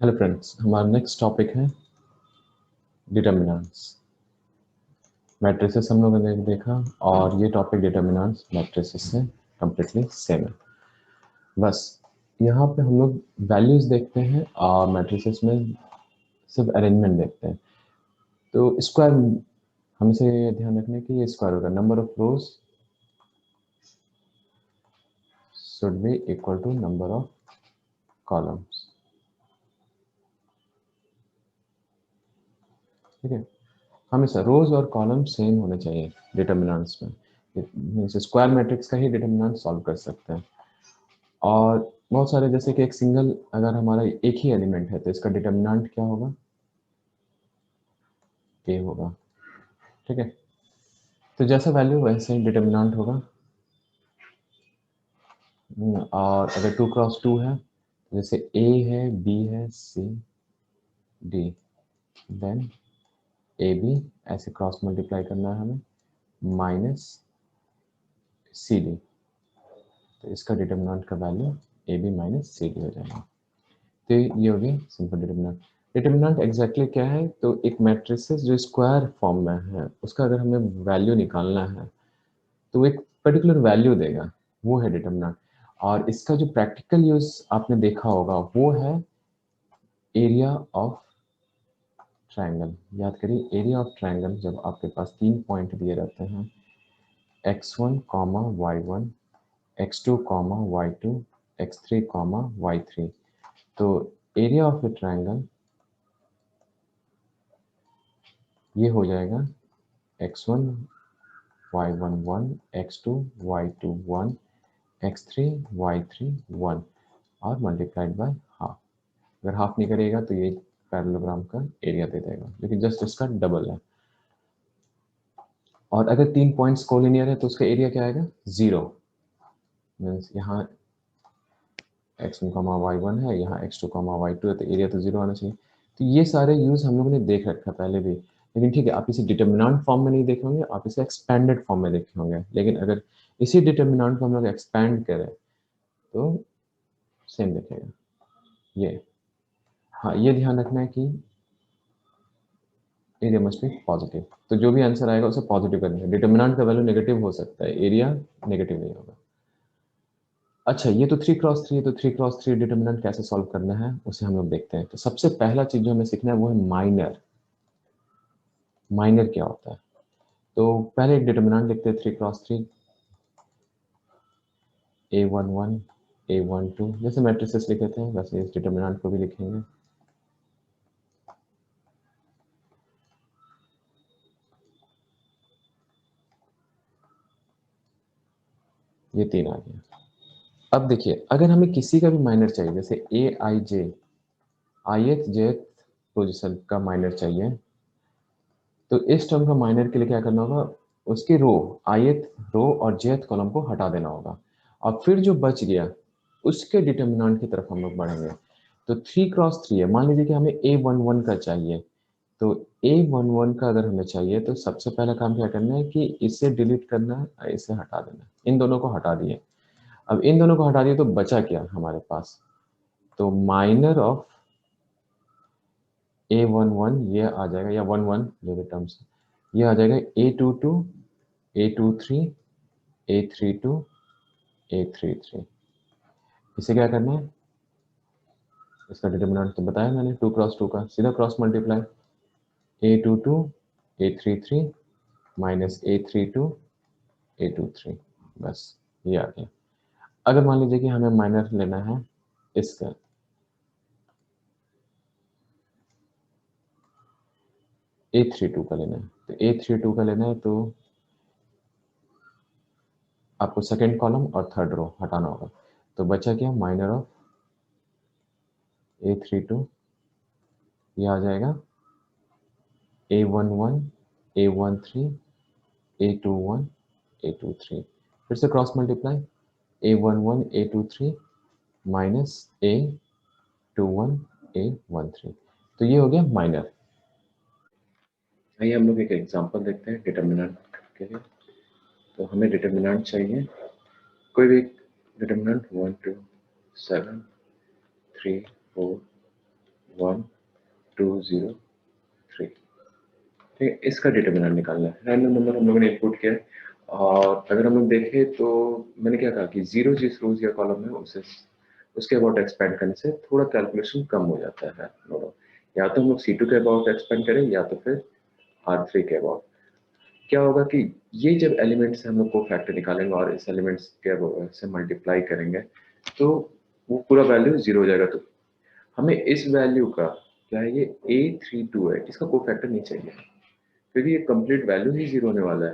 Hello friends, हमारा next topic है determinants. Matrices हम लोगों ने देखा और ये टॉपिक डिटर्मिनेंट्स मैट्रिसेस से कम्प्लीटली सेम है। बस यहाँ पे हम लोग वैल्यूज देखते हैं और मैट्रिसेस में सिर्फ अरेंजमेंट देखते हैं। तो स्क्वायर हमसे ध्यान रखने की ये स्क्वायर होगा, number of rows should be equal to number of columns. ठीक है, हमेशा रोज और कॉलम सेम होने चाहिए डिटर्मिनेंट्स में। स्क्वायर मैट्रिक्स का ही डिटर्मिनेंट सॉल्व कर सकते हैं। और बहुत सारे, जैसे कि एक सिंगल अगर हमारा एक ही एलिमेंट है तो इसका डिटर्मिनेंट क्या होगा, ए होगा। ठीक है, तो जैसा वैल्यू वैसे ही डिटर्मिनेंट होगा। और अगर 2 क्रॉस 2 है, जैसे ए है, बी है, सी, डी, देन ए बी, ऐसे क्रॉस मल्टीप्लाई करना है हमें, माइनस सी डी। तो इसका डिटर्मिनेंट का value A B minus C D हो जाएगा। तो ये हो गया सिंपल डिटर्मिनेंट। डिटर्मिनेंट एग्जैक्टली क्या है, तो एक मैट्रिसेस जो स्क्वायर फॉर्म में है उसका अगर हमें वैल्यू निकालना है तो एक पर्टिकुलर वैल्यू देगा, वो है डिटर्मिनेंट। और इसका जो प्रैक्टिकल यूज आपने देखा होगा वो है एरिया ऑफ ट्रायंगल। याद करिए, एरिया ऑफ ट्रायंगल जब आपके पास 3 पॉइंट दिए रहते हैं, x1 comma y1, x2 comma y2, x3 comma y3, तो एरिया ऑफ ए ट्रायंगल ये हो जाएगा x1 y1 1, x2 y2 1, x3 y3 1 और मल्टीप्लाइड बाय हाफ। अगर हाफ नहीं करेगा तो ये पैरेललोग्राम का एरिया दे देगा, लेकिन जस्ट इसका डबल है। और अगर 3 पॉइंट्स कोलिनियर है तो उसका एरिया क्या आएगा, 0। मीन्स यहाँ x1 कॉमा y1 है, यहाँ x2 कॉमा y2 है, तो एरिया तो 0 आना चाहिए। तो ये सारे यूज हम लोगों ने देख रखा पहले भी, लेकिन ठीक है, आप इसे डिटर्मिनेंट फॉर्म में नहीं देखे होंगे, आप इसे एक्सपेंडेड फॉर्म में देखे होंगे। लेकिन अगर इसी डिटर्मिनेंट को हम लोग एक्सपैंड करें तो सेम दिखेगा ये। हाँ, ये ध्यान रखना है कि एरिया मस्ट बी पॉजिटिव, तो जो भी आंसर आएगा उसे पॉजिटिव करना है। डिटर्मिनेंट का वैल्यू नेगेटिव हो सकता है, एरिया नेगेटिव नहीं होगा। अच्छा, ये तो 3 क्रॉस 3 है, तो 3 क्रॉस 3 डिटर्मिनेंट कैसे सॉल्व करना है उसे हम लोग देखते हैं। तो सबसे पहला चीज जो हमें सीखना है वो है माइनर। माइनर क्या होता है, तो पहले एक डिटर्मिनेंट लिखते हैं 3 क्रॉस 3, a11 a12, जैसे मैट्रिसेस लिखे थे वैसे इस डिटर्मिनेंट को भी लिखेंगे। ये 3 आ गया। अब देखिए, अगर हमें किसी का भी माइनर चाहिए, जैसे ए आई जे, ith jth पोजीशन का माइनर चाहिए, तो इस टर्म का माइनर के लिए क्या करना होगा, उसकी रो, ith रो और jth कॉलम को हटा देना होगा, और फिर जो बच गया उसके डिटर्मिनेंट की तरफ हम लोग बढ़ेंगे। तो 3 क्रॉस 3 है, मान लीजिए कि हमें a11 का चाहिए, तो a11 का अगर हमें चाहिए तो सबसे पहला काम क्या करना है कि इसे डिलीट करना है, इसे हटा देना है। इन दोनों को हटा दिए। अब इन दोनों को हटा दिए तो बचा क्या हमारे पास, तो माइनर ऑफ a11 ये आ जाएगा, या 11 जो भी टर्म्स, ये आ जाएगा a22 a23 a32 a33। इसे क्या करना है, इसका डिटर्मिनेंट तो बताया मैंने, 2 क्रॉस 2 का सीधा cross multiply, a22 a33 minus a32 a23, बस ये आ गया। अगर मान लीजिए कि हमें माइनर लेना है इसका, a32 का लेना है, तो a32 का लेना है तो आपको सेकेंड कॉलम और थर्ड रो हटाना होगा। तो बचा क्या, माइनर ऑफ a32, ये आ जाएगा a11 a13 a21 a23, फिर से cross multiply, a11 a23 minus a21 a13, तो ये हो गया माइनर। आइए हम लोग एक एग्जांपल देखते हैं डिटर्मिनेंट के लिए। तो हमें डिटर्मिनेंट चाहिए, कोई भी डिटर्मिनेंट 1 2 7 3 4 1 2 0 3। ठीक है, इसका डिटरमिनेंट निकालना है। रैंडम नंबर हम लोगों ने इनपुट किया है और अगर हम लोग देखें तो मैंने क्या कहा कि 0 जिस रोज या कॉलम है उसे उसके अबाउट एक्सपेंड करने से थोड़ा कैलकुलेशन कम हो जाता है। या तो हम लोग C2 के अबाउट एक्सपेंड करें या तो फिर R3 के अबाउट। क्या होगा कि ये जब एलिमेंट से हम लोग को फैक्टर निकालेंगे और इस एलिमेंट्स के से मल्टीप्लाई करेंगे तो वो पूरा वैल्यू 0 हो जाएगा। तो हमें इस वैल्यू का क्या है, ये A32 है, इसका कोई फैक्टर नहीं चाहिए क्योंकि ये कंप्लीट वैल्यू ही 0 होने वाला है।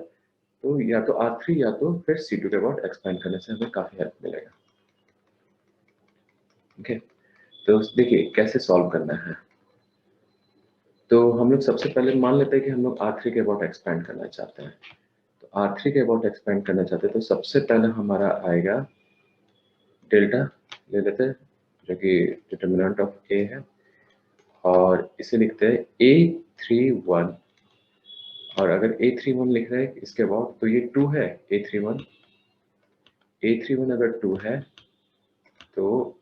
तो या तो R3 या तो फिर C2 के अबाउट एक्सपेंड करने से हमें काफी हेल्प मिलेगा। ओके, तो देखिए कैसे सॉल्व करना है। तो हम लोग सबसे पहले मान लेते हैं कि हम लोग R3 के अबाउट एक्सपेंड करना चाहते हैं। तो R3 के अबाउट एक्सपेंड करना चाहते हैं तो सबसे पहले हमारा आएगा डेल्टा ले लेते हैं जो कि डिटर्मिनेंट ऑफ A है और इसे लिखते हैं A31। और अगर A31 लिख रहे हैं इसके अबाउट तो ये 2 है। A31 अगर 2 है तो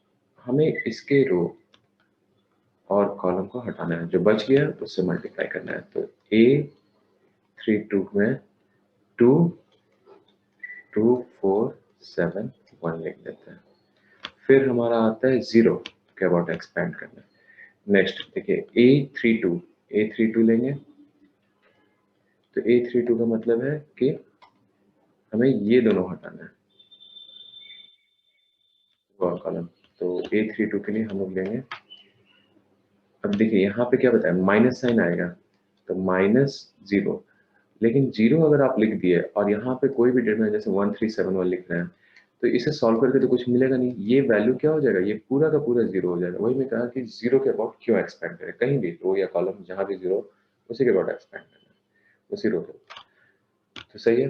हमें इसके रो और कॉलम को हटाना है, जो बच गया उससे मल्टीप्लाई करना है। तो A32 में 2 2 4 7 1 लिख देते हैं। फिर हमारा आता है 0 के अबाउट एक्सपेंड करना। नेक्स्ट देखिए A32 लेंगे तो A32 का मतलब है कि हमें ये दोनों हटाना है और कॉलम। तो A32 के लिए हम लोग लेंगे, अब देखिए यहाँ पे क्या बताया, माइनस साइन आएगा तो -0। लेकिन 0 अगर आप लिख दिए और यहाँ पे कोई भी डेट में जैसे 1371 लिख रहे हैं तो इसे सॉल्व करके तो कुछ मिलेगा नहीं, ये वैल्यू क्या हो जाएगा, ये पूरा का पूरा 0 हो जाएगा। वही मैं कहा कि 0 के अबाउट क्यों एक्सपेंड करें, कहीं भी रो या कॉलम जहाँ भी 0 उसी के अबाउट एक्सपेंड करना है, उसी रो के। तो सही है,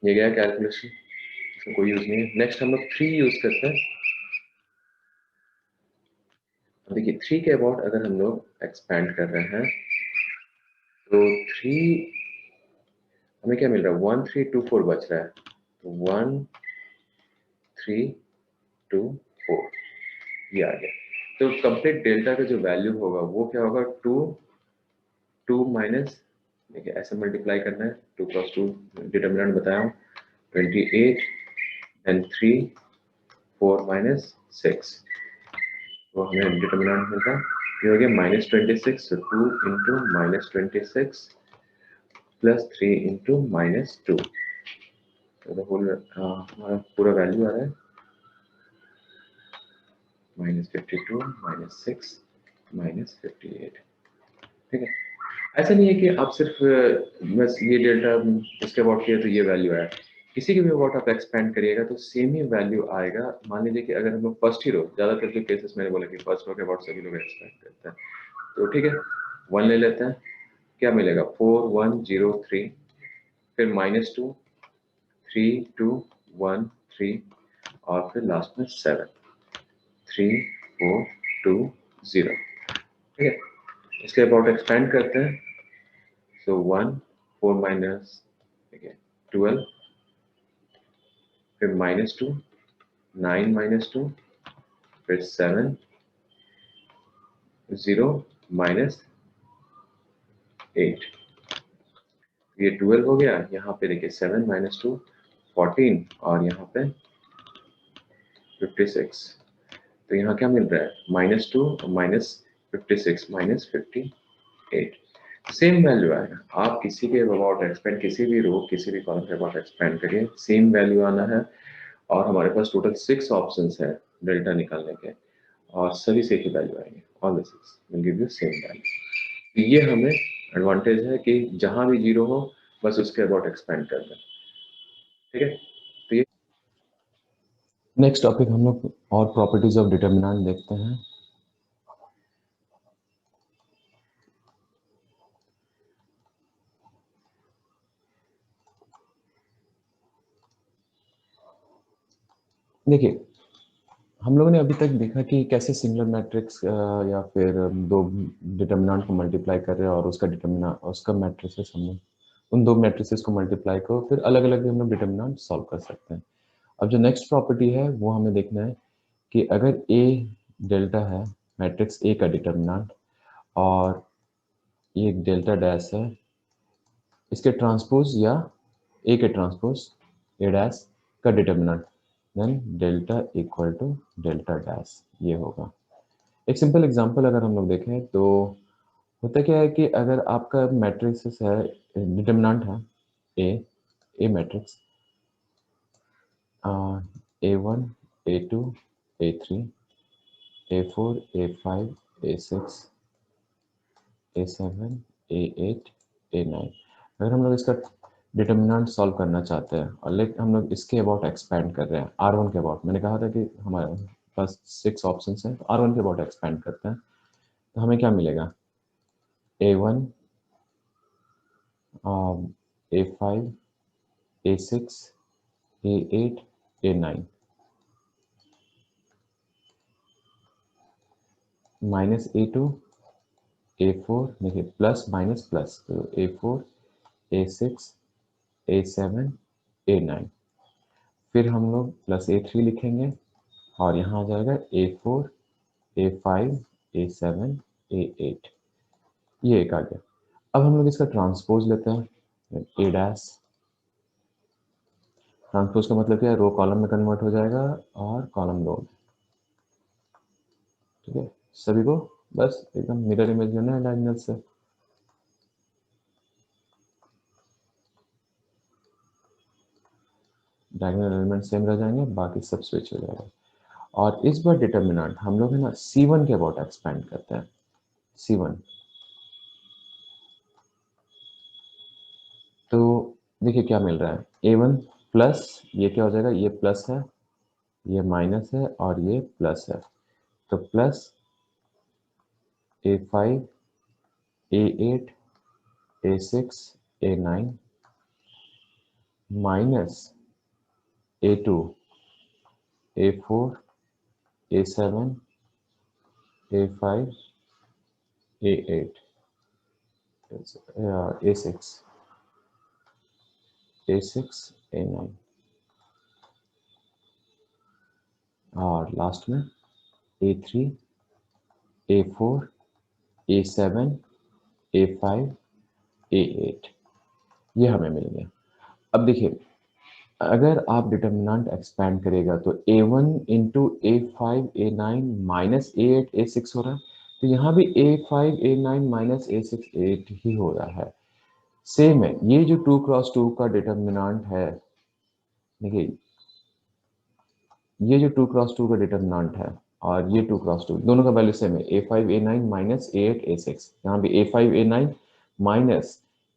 ये गया कैलकुलेशन, इसमें कोई यूज नहीं है। नेक्स्ट हम लोग 3 यूज करते हैं। देखिए 3 के अबाउट अगर हम लोग एक्सपेंड कर रहे हैं तो 3 हमें क्या मिल रहा है, 1324 बच रहा है। तो 1324 ये आ गया। तो कंप्लीट डेल्टा का जो वैल्यू होगा वो क्या होगा, 2 माइनस, देखिए ऐसे मल्टीप्लाई करना है, 2 क्रॉस 2 डिटर्मिनेंट बताया हूँ, 28 एंड 3 4 माइनस 6, तो हमें डिटर्मिनेंट मिलता ये हो गया -26। तो 2 इंटू -26 प्लस 3 इंटू -2, तो होल हमारा पूरा वैल्यू आ रहा है -52 -6 -58। ठीक है, ऐसा नहीं है कि आप सिर्फ बस ये डेल्टा इसके अबाउट किया तो ये वैल्यू आया, किसी के भी अबाउट आप एक्सपेंड करिएगा तो सेम ही वैल्यू आएगा। मान लीजिए कि अगर हम लोग फर्स्ट ही रो, ज्यादातर जो केसेस मैंने बोला कि फर्स्ट रो के अबाउट सभी लोग एक्सपेंड करते हैं, तो ठीक है 1 ले लेते हैं, क्या मिलेगा 4103, फिर -2 3 2 1 3 और फिर लास्ट में 7 3 4 2 0। ठीक है, इसके अबाउट एक्सपेंड करते हैं। So 1 4 minus again 12, फिर -2 9 -2, फिर 7 0 -8, ये 12 हो गया। यहाँ पे देखिए 7 -2 14 और यहाँ पे 56। तो यहाँ क्या मिल रहा है, -2 -56 -58, सेम वैल्यू आएगा। आप किसी के अबाउट एक्सपेंड, किसी भी रो किसी भी कॉलम के अबाउट एक्सपेंड करिए, सेम वैल्यू आना है। और हमारे पास टोटल 6 ऑप्शंस है डेल्टा निकालने के और सभी से ही वैल्यू आएंगे, all the 6 will give you same value. ये हमें एडवांटेज है कि जहां भी 0 हो बस उसके अबाउट एक्सपेंड कर दें। ठीक है, तो ये नेक्स्ट टॉपिक हम लोग और प्रॉपर्टीज ऑफ डिटर्मिनेंट देखते हैं। देखिए हम लोगों ने अभी तक देखा कि कैसे सिंगुलर मैट्रिक्स या फिर दो डिटर्मिनेंट को मल्टीप्लाई कर रहे हैं और उसका डिटर्मिनेंट, उसका मैट्रिसेस हमने उन दो मैट्रिसेस को मल्टीप्लाई करो, फिर अलग अलग भी हम लोग डिटर्मिनेंट सॉल्व कर सकते हैं। अब जो नेक्स्ट प्रॉपर्टी है वो हमें देखना है कि अगर ए डेल्टा है, मैट्रिक्स ए का डिटर्मिनेंट, और ये एक डेल्टा डैश है, इसके ट्रांसपोज या ए के ट्रांसपोज ए डैश का determinant, then delta equal to delta dash, ये होगा। एक सिंपल एग्जांपल अगर हम लोग देखें तो होता क्या है कि अगर आपका मैट्रिक्स है, डिटर्मिनेंट है ए matrix, A1 A2 A3 A4 A5 A6 A7 A8 A9, अगर हम लोग इसका डिटर्मिनेंट सॉल्व करना चाहते हैं और लेकिन हम लोग इसके अबाउट एक्सपेंड कर रहे हैं, R1 के अबाउट, मैंने कहा था कि हमारे पास 6 ऑप्शंस हैं, तो R1 के अबाउट एक्सपेंड करते हैं, तो हमें क्या मिलेगा, A1 A5 A6 A8 A9 minus A2 A4, देखिए प्लस माइनस प्लस, तो A4 A6 A7 A9, फिर हम लोग प्लस A3 लिखेंगे और यहाँ आ जाएगा A4 A5 A7 A8, ये एक आ गया। अब हम लोग इसका ट्रांसपोज लेते हैं, A डैश, ट्रांसपोज का मतलब क्या है, रो कॉलम में कन्वर्ट हो जाएगा और कॉलम रो में, ठीक है। सभी को बस एकदम मिरर इमेज लेना है डायगोनल से, डायगोनल एलिमेंट सेम रह जाएंगे, बाकी सब स्विच हो जाएगा। और इस बार डिटर्मिनेंट हम लोग है ना C1 के अबाउट एक्सपेंड करते हैं, C1, तो देखिए क्या मिल रहा है, A1 प्लस, ये क्या हो जाएगा, ये प्लस है, ये माइनस है और ये प्लस है, तो plus A5 A8 A6 A9 minus A2 A4 A7 A5 A8 A6 A6 A9 और लास्ट में A3 A4 A7 A5 A8, ये हमें मिल गया। अब देखिए अगर आप डिटर्मिनेंट एक्सपेंड करेगा तो A1 into A5 A9 minus A8 A6 हो रहा है, तो यहाँ भी A5 A9 minus A6 A8 ही हो रहा है, सेम है। ये जो 2 क्रॉस 2 का डिटर्मिनेंट है, देखिए ये जो 2 क्रॉस 2 का डिटर्मिनेंट है और ये 2 क्रॉस 2 दोनों का वैल्यू सेम है, A5 A9 minus A8 A6, यहाँ भी A5 A9 minus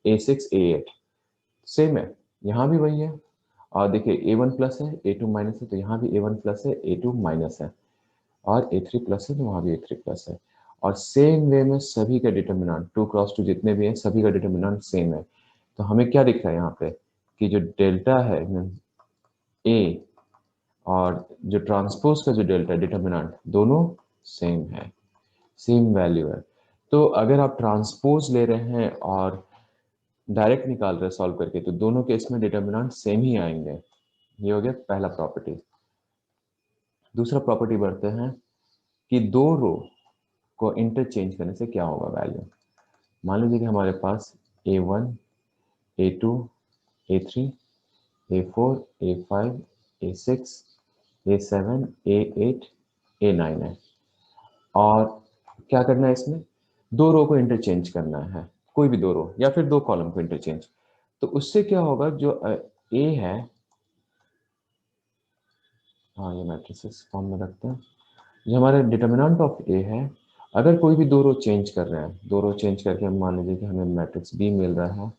A6 A8 same है, यहाँ भी वही है। और देखिए A1 प्लस है A2 माइनस है, तो यहाँ भी A1 प्लस है A2 माइनस है, और A3 प्लस है तो वहाँ भी A3 प्लस है। और सेम वे में सभी का डिटर्मिनेंट 2 क्रॉस 2 जितने भी हैं सभी का डिटर्मिनेंट सेम है, तो हमें क्या दिख रहा है यहाँ पे कि जो डेल्टा है A और जो ट्रांसपोज का जो डेल्टा डिटर्मिनेंट दोनों सेम है, सेम वैल्यू है। तो अगर आप ट्रांसपोज ले रहे हैं और डायरेक्ट निकाल रहे हैं सॉल्व करके, तो दोनों केस में डिटर्मिनेंट सेम ही आएंगे, ये हो गया पहला प्रॉपर्टी। दूसरा प्रॉपर्टी बढ़ते हैं कि दो रो को इंटरचेंज करने से क्या होगा वैल्यू। मान लीजिए कि हमारे पास A1 A2 A3 A4 A5 A6 A7 A8 A9 है, और क्या करना है, इसमें दो रो को इंटरचेंज करना है, कोई भी दो रो या फिर दो कॉलम को इंटरचेंज। तो उससे क्या होगा, जो A है, हाँ ये मैट्रिसेस फॉर्म में रखते हैं, जो हमारे डिटर्मिनेंट ऑफ A है, अगर कोई भी दो रो चेंज कर रहे हैं, दो रो चेंज करके हम मान लीजिए कि हमें मैट्रिक्स B मिल रहा है,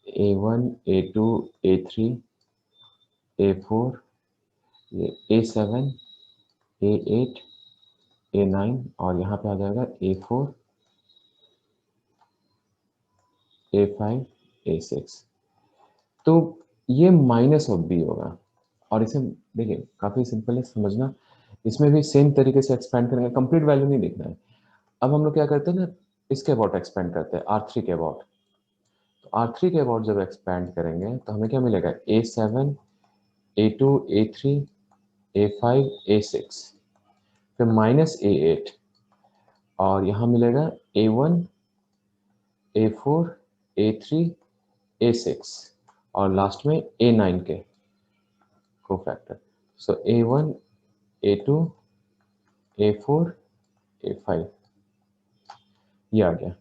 A1 A2 A3 A4 A7 A8 A9 और यहाँ पे आ जाएगा A4 A5 A6, तो ये माइनस ऑफ B होगा। और इसे देखिए काफी सिंपल है समझना, इसमें भी सेम तरीके से एक्सपेंड करेंगे, कंप्लीट वैल्यू नहीं देखना है। अब हम लोग क्या करते हैं ना, इसके अबाउट एक्सपेंड करते हैं R3 के अबाउट, तो R3 के अबाउट जब एक्सपेंड करेंगे तो हमें क्या मिलेगा, A7 A2 A3 A5 A6 फिर माइनस A8, और यहाँ मिलेगा A1, A4, A3, A6 और लास्ट में A9 के कोफैक्टर। सो A1, A2, A4, A5 ये आ गया।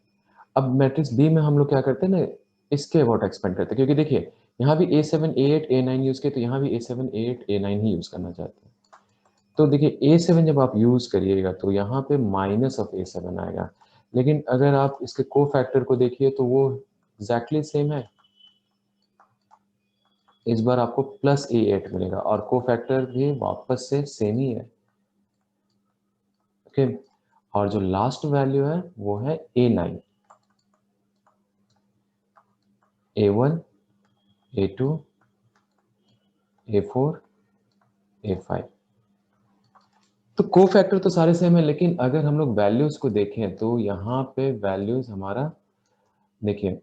अब मैट्रिक्स बी में हम लोग क्या करते हैं ना, इसके अबाउट एक्सपेंड करते हैं, क्योंकि देखिए यहाँ भी A7, A8, A9 यूज किए, तो यहाँ भी A7, A8, A9 ही यूज करना चाहते हैं। तो देखिए A7 जब आप यूज करिएगा तो यहाँ पे माइनस ऑफ A7 आएगा, लेकिन अगर आप इसके को फैक्टर को देखिए तो वो एग्जैक्टली सेम है। इस बार आपको प्लस A8 मिलेगा और को फैक्टर भी वापस से सेम ही है। ओके, और जो लास्ट वैल्यू है वो है A9, A1, A2, A4, A5। तो को फैक्टर तो सारे सेम है, लेकिन अगर हम लोग वैल्यूज को देखें तो यहाँ पे वैल्यूज हमारा देखिए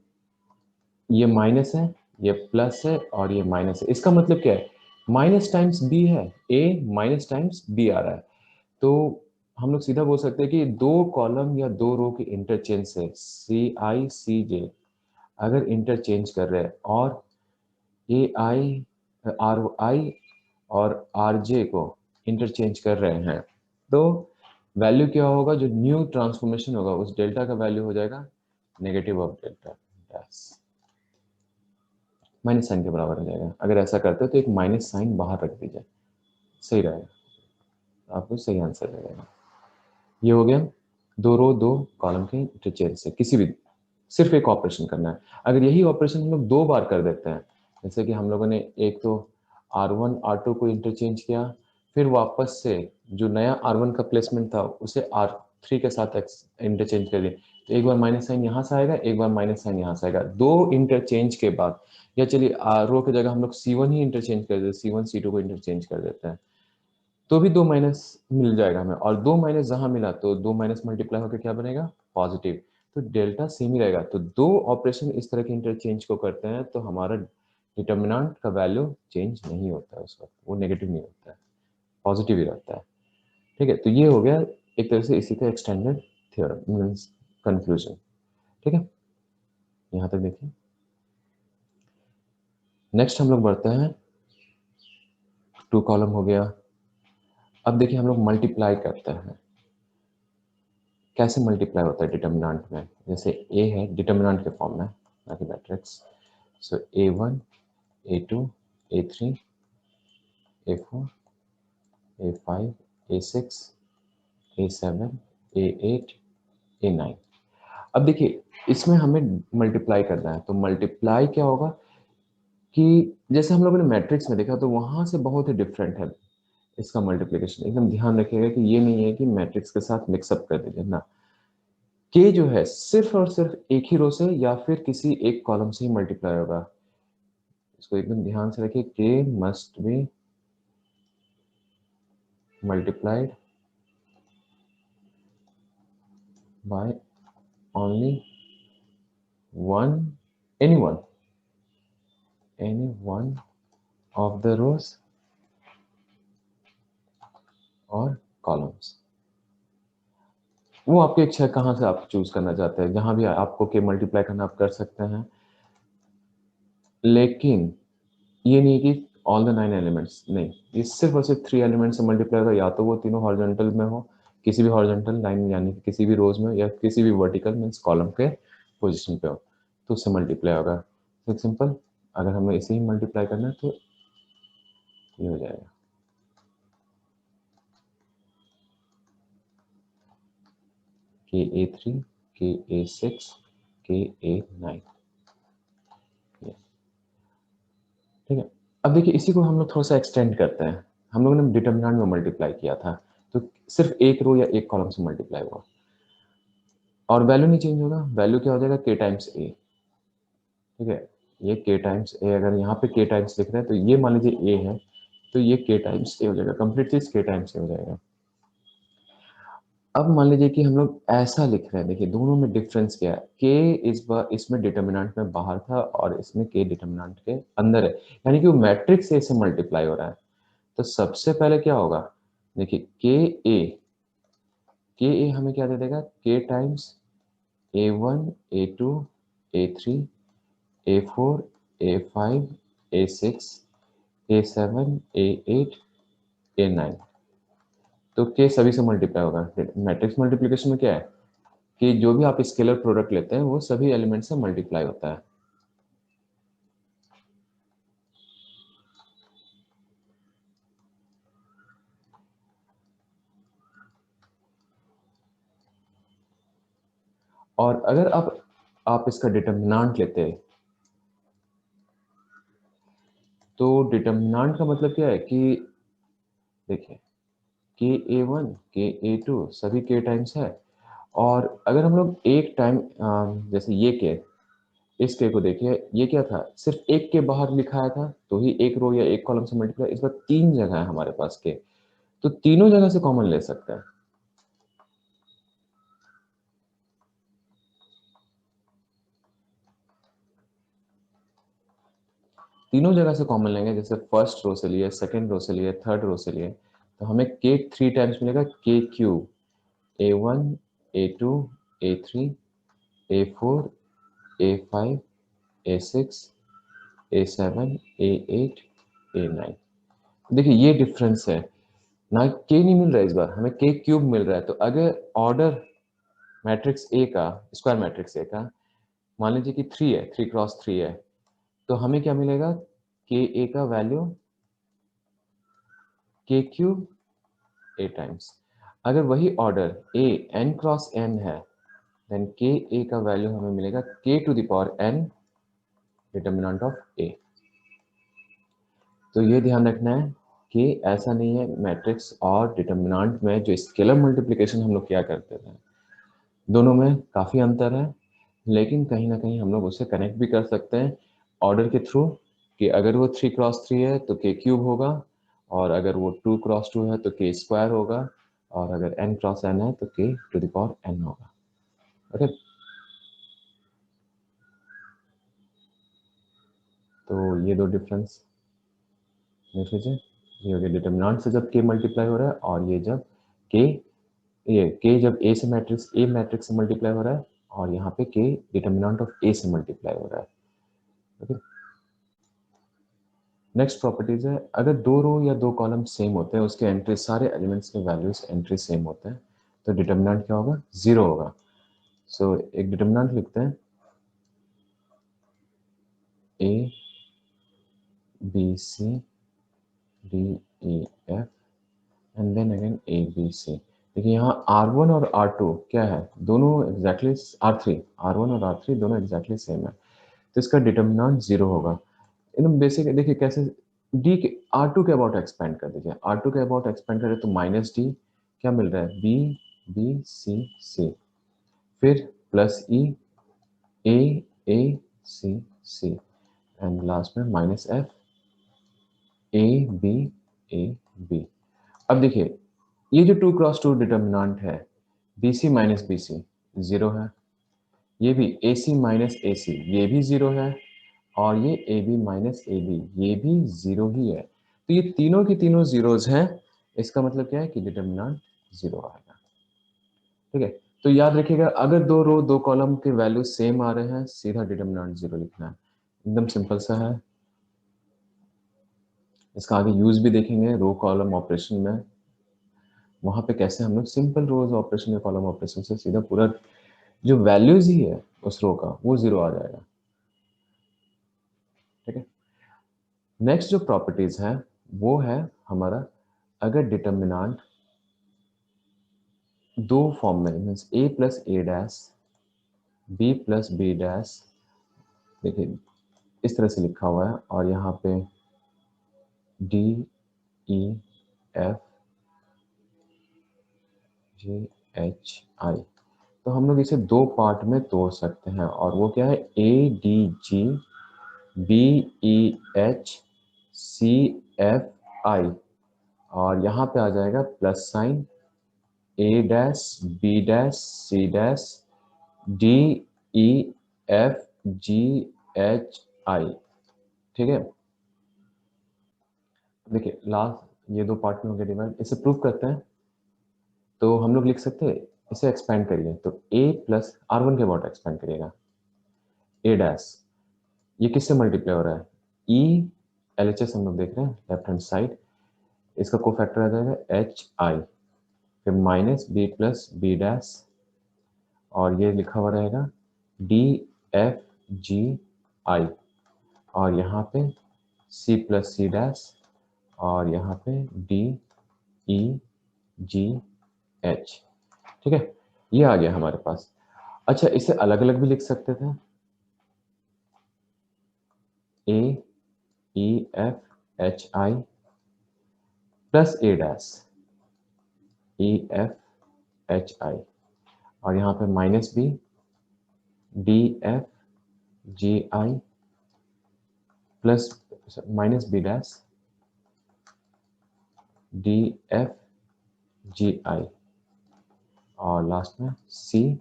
ये माइनस है, ये प्लस है और ये माइनस है। इसका मतलब क्या है, माइनस टाइम्स बी है, ए माइनस टाइम्स बी आ रहा है। तो हम लोग सीधा बोल सकते हैं कि दो कॉलम या दो रो के इंटरचेंज से सी आई सी जे अगर इंटरचेंज कर रहे हैं और ए आई आर आई और आर जे को इंटरचेंज कर रहे हैं, तो वैल्यू क्या होगा, जो न्यू ट्रांसफॉर्मेशन होगा उस डेल्टा का वैल्यू हो जाएगा negative of delta, minus sign के बराबर हो जाएगा। अगर ऐसा करते हो तो एक माइनस साइन बाहर रख दीजिए, सही रहेगा, आपको सही आंसर रहेगा। ये हो गया दो रो दो कॉलम के इंटरचेंज से किसी भी सिर्फ एक ऑपरेशन करना है। अगर यही ऑपरेशन हम लोग दो बार कर देते हैं, जैसे कि हम लोगों ने एक तो R1 R2 को इंटरचेंज किया, फिर वापस से जो नया R1 का प्लेसमेंट था उसे R3 के साथ इंटरचेंज कर दिया, तो एक बार माइनस साइन यहाँ से आएगा, एक बार माइनस साइन यहाँ से आएगा। दो इंटरचेंज के बाद, या चलिए रो की जगह हम लोग C1 ही इंटरचेंज कर देते, C1 C2 को इंटरचेंज कर देते हैं, तो भी दो माइनस मिल जाएगा हमें, और दो माइनस जहां मिला तो दो माइनस मल्टीप्लाई होकर क्या बनेगा, पॉजिटिव। तो डेल्टा सेम ही रहेगा। तो दो ऑपरेशन इस तरह के इंटरचेंज को करते हैं तो हमारा डिटर्मिनेंट का वैल्यू चेंज नहीं होता है, उस वक्त वो नेगेटिव नहीं होता है, पॉजिटिव ही रहता है। ठीक है, तो ये हो गया एक तरह से इसी का एक्सटेंडेड थ्योरम मीन्स कंक्लूजन। ठीक है, यहाँ तक देखिए। नेक्स्ट हम लोग बढ़ते हैं, टू कॉलम हो गया। अब देखिए हम लोग मल्टीप्लाई करते हैं, कैसे मल्टीप्लाई होता है डिटर्मिनेंट में। जैसे ए है डिटर्मिनेंट के फॉर्म में, ना कि मैट्रिक्स। सो A1, A2, A3, A4, A5, A6, A7, A8, A9। अब देखिए इसमें हमें मल्टीप्लाई करना है, तो मल्टीप्लाई क्या होगा कि जैसे हम लोगों ने मैट्रिक्स में देखा तो वहां से बहुत ही डिफरेंट है इसका मल्टीप्लिकेशन। एकदम ध्यान रखिएगा कि ये नहीं है कि मैट्रिक्स के साथ मिक्सअप कर दीजिए ना, के जो है सिर्फ और सिर्फ एक ही रो से या फिर किसी एक कॉलम से ही मल्टीप्लाई होगा। इसको एकदम ध्यान से रखिए, k must be multiplied by only one, any one of the rows और कॉलम्स। वो आपकी इच्छा है कहाँ से आप चूज करना चाहते हैं, जहां भी आपको के मल्टीप्लाई करना आप कर सकते हैं, लेकिन ये नहीं कि ऑल द 9 एलिमेंट्स, नहीं, ये सिर्फ और सिर्फ 3 एलिमेंट से मल्टीप्लाई होगा, या तो वो तीनों हॉरिजॉन्टल में हो, किसी भी हॉरिजॉन्टल लाइन यानी कि किसी भी रोज में, या किसी भी वर्टिकल मींस कॉलम के पोजीशन पे हो, तो उससे मल्टीप्लाई होगा। तो सिंपल, अगर हमें इसे ही मल्टीप्लाई करना है तो ये हो जाएगा Ka3, Ka6, Ka9। ठीक है, अब देखिए इसी को हम लोग थोड़ा सा एक्सटेंड करते हैं। हम लोगों ने डिटर्मिनेंट में मल्टीप्लाई किया था, तो सिर्फ एक रो या एक कॉलम से मल्टीप्लाई हुआ और वैल्यू नहीं चेंज होगा। वैल्यू क्या हो जाएगा, के टाइम्स ए। ठीक है, ये के टाइम्स ए, अगर यहाँ पे के टाइम्स लिख रहे हैं तो ये मान लीजिए ए है, तो ये के टाइम्स ए हो जाएगा, कंप्लीट चीज के टाइम्स ए हो जाएगा। अब मान लीजिए कि हम लोग ऐसा लिख रहे हैं, देखिए दोनों में डिफरेंस क्या है, के इस बार इसमें डिटर्मिनेंट में बाहर था और इसमें के डिटर्मिनेंट के अंदर है, यानी कि वो मैट्रिक्स ए से मल्टीप्लाई हो रहा है। तो सबसे पहले क्या होगा, देखिए के ए के ए हमें क्या दे देगा, के times A1 A2 A3 A4 A5 A6 A7 A8 A9। तो के सभी से मल्टीप्लाई होगा। मैट्रिक्स मल्टीप्लिकेशन में क्या है कि जो भी आप स्केलर प्रोडक्ट लेते हैं वो सभी एलिमेंट से मल्टीप्लाई होता है। और अगर आप इसका डिटर्मिनेंट लेते हैं तो डिटर्मिनेंट का मतलब क्या है कि देखिए के A1 के A2 सभी के टाइम्स है, और अगर हम लोग एक टाइम जैसे ये के, इस के को देखिए, ये क्या था, सिर्फ एक के बाहर लिखाया था तो ही एक रो या एक कॉलम से मल्टीप्लाई। इस बार तीन जगह है हमारे पास के, तो तीनों जगह से कॉमन ले सकते हैं। तीनों जगह से कॉमन लेंगे, जैसे फर्स्ट रो से लिए, सेकंड रो से लिए, थर्ड रो से लिए, तो हमें के थ्री टाइम्स मिलेगा, के cube A1 A2 A3 A4 A5 A6 A7 A8 A9। देखिए ये डिफरेंस है ना, के नहीं मिल रहा है, इस बार हमें के क्यूब मिल रहा है। तो अगर ऑर्डर मैट्रिक्स ए का, स्क्वायर मैट्रिक्स ए का मान लीजिए कि 3 है, 3 क्रॉस 3 है, तो हमें क्या मिलेगा, के ए का वैल्यू के क्यूब ए टाइम्स। अगर वही ऑर्डर ए n×n है, देन के ए का वैल्यू हमें मिलेगा k to the power n determinant of A. तो ये ध्यान रखना है कि ऐसा नहीं है, मैट्रिक्स और डिटर्मिनेंट में जो स्केलर मल्टीप्लिकेशन हम लोग क्या करते थे, दोनों में काफ़ी अंतर है, लेकिन कहीं ना कहीं हम लोग उसे कनेक्ट भी कर सकते हैं ऑर्डर के थ्रू, कि अगर वो 3×3 है तो के क्यूब होगा, और अगर वो 2×2 है तो के स्क्वायर होगा, और अगर n×n है तो के टू द पावर n होगा। ओके, तो ये दो डिफरेंस देख लीजिए। ये हो गया डिटर्मिनेंट से जब के मल्टीप्लाई हो रहा है, और ये जब के, ये के जब ए मैट्रिक्स से मल्टीप्लाई हो रहा है, और यहाँ पे के डिटर्मिनेंट ऑफ ए से मल्टीप्लाई हो रहा है। ओके, नेक्स्ट प्रॉपर्टीज है, अगर दो रो या दो कॉलम सेम होते हैं, उसके एंट्री सारे एलिमेंट्स के वैल्यूज एंट्री सेम होते हैं, तो डिटर्मिनेंट क्या होगा, जीरो होगा। सो एक डिटर्मिनेंट लिखते हैं, A B C D E F and then again A B C. देखिए यहाँ R1 और R2 क्या है, दोनों एग्जैक्टली R1 और R3 दोनों एग्जैक्टली सेम है, तो इसका डिटर्मिनेंट जीरो होगा। एकदम बेसिक, देखिए कैसे, डी के R2 के अबाउट एक्सपेंड कर दीजिए, R2 के अबाउट एक्सपेंड करें तो माइनस डी, क्या मिल रहा है, बी बी सी सी, फिर plus E A C C, and last में minus F A B A B. अब देखिए ये जो 2×2 डिटर्मिनेंट है, B C minus B C zero है, ये भी ए सी माइनस ए सी ये भी जीरो है, और ये A B minus A B ये भी जीरो ही है। तो ये तीनों की तीनों जीरोज हैं, इसका मतलब क्या है कि डिटर्मिनेंट जीरो आएगा। ठीक है, तो याद रखिएगा अगर दो रो दो कॉलम के वैल्यू सेम आ रहे हैं, सीधा डिटर्मिनेंट जीरो लिखना है, एकदम सिंपल सा है। इसका आगे यूज भी देखेंगे रो कॉलम ऑपरेशन में, वहां पे कैसे हम लोग सिंपल रोज ऑपरेशन या कॉलम ऑपरेशन से सीधा पूरा जो वैल्यूज ही है उस रो का वो जीरो आ जाएगा। ठीक है, नेक्स्ट जो प्रॉपर्टीज है वो है हमारा, अगर डिटर्मिनेंट दो फॉर्म में, means A plus A dash B plus B dash, देखिए इस तरह से लिखा हुआ है, और यहाँ पे D E F G H आई, तो हम लोग इसे दो पार्ट में तोड़ सकते हैं, और वो क्या है, A D G B E H C F I, और यहाँ पे आ जाएगा plus sign A dash B dash C dash D E F G H I. ठीक है, देखिए लास्ट ये दो पार्ट में हो गया डिवाइड, इसे प्रूव करते हैं। तो हम लोग लिख सकते हैं, इसे एक्सपेंड करिए तो a प्लस R1 के अबाउट एक्सपेंड करिएगा, a डैश, ये किससे मल्टीप्लाई हो रहा है, e LHS हम लोग देख रहे हैं लेफ्ट हैंड साइड, इसका कोफैक्टर आ जाएगा HI, फिर minus b plus b dash, और ये लिखा हुआ रहेगा DFGI, और यहाँ पे C प्लस C डैश, और यहाँ पे DEGH। ठीक है, ये आ गया हमारे पास। अच्छा, इसे अलग अलग भी लिख सकते थे, AEFHI plus A dash, EFHI, और यहाँ पे minus B, DFGI plus minus B dash, DFGI, और लास्ट में CDEGH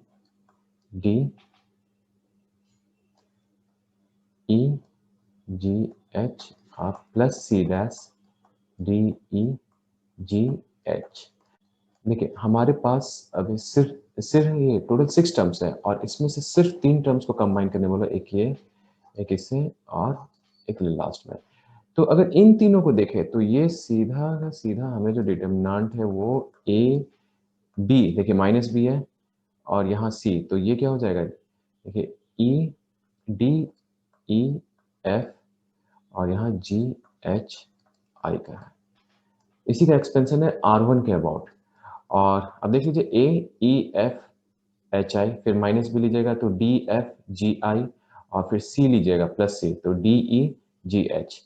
और प्लस C डैश DEGH। देखिए हमारे पास अभी सिर्फ सिर्फ ये टोटल 6 टर्म्स है, और इसमें से सिर्फ 3 टर्म्स को कंबाइन करने वाला, एक ये, एक इससे, और एक लास्ट में। तो अगर इन तीनों को देखें तो ये सीधा का सीधा हमें जो डिटर्मिनेंट है वो A B, देखिए माइनस B है, और यहाँ C, तो ये क्या हो जाएगा, देखिए E D E F, और यहाँ G H I का है, इसी का एक्सपेंशन है R1 के अबाउट। और अब देख लीजिए AEFHI, फिर माइनस B लीजिएगा तो DFGI, और फिर C लीजिएगा प्लस C तो DEGH।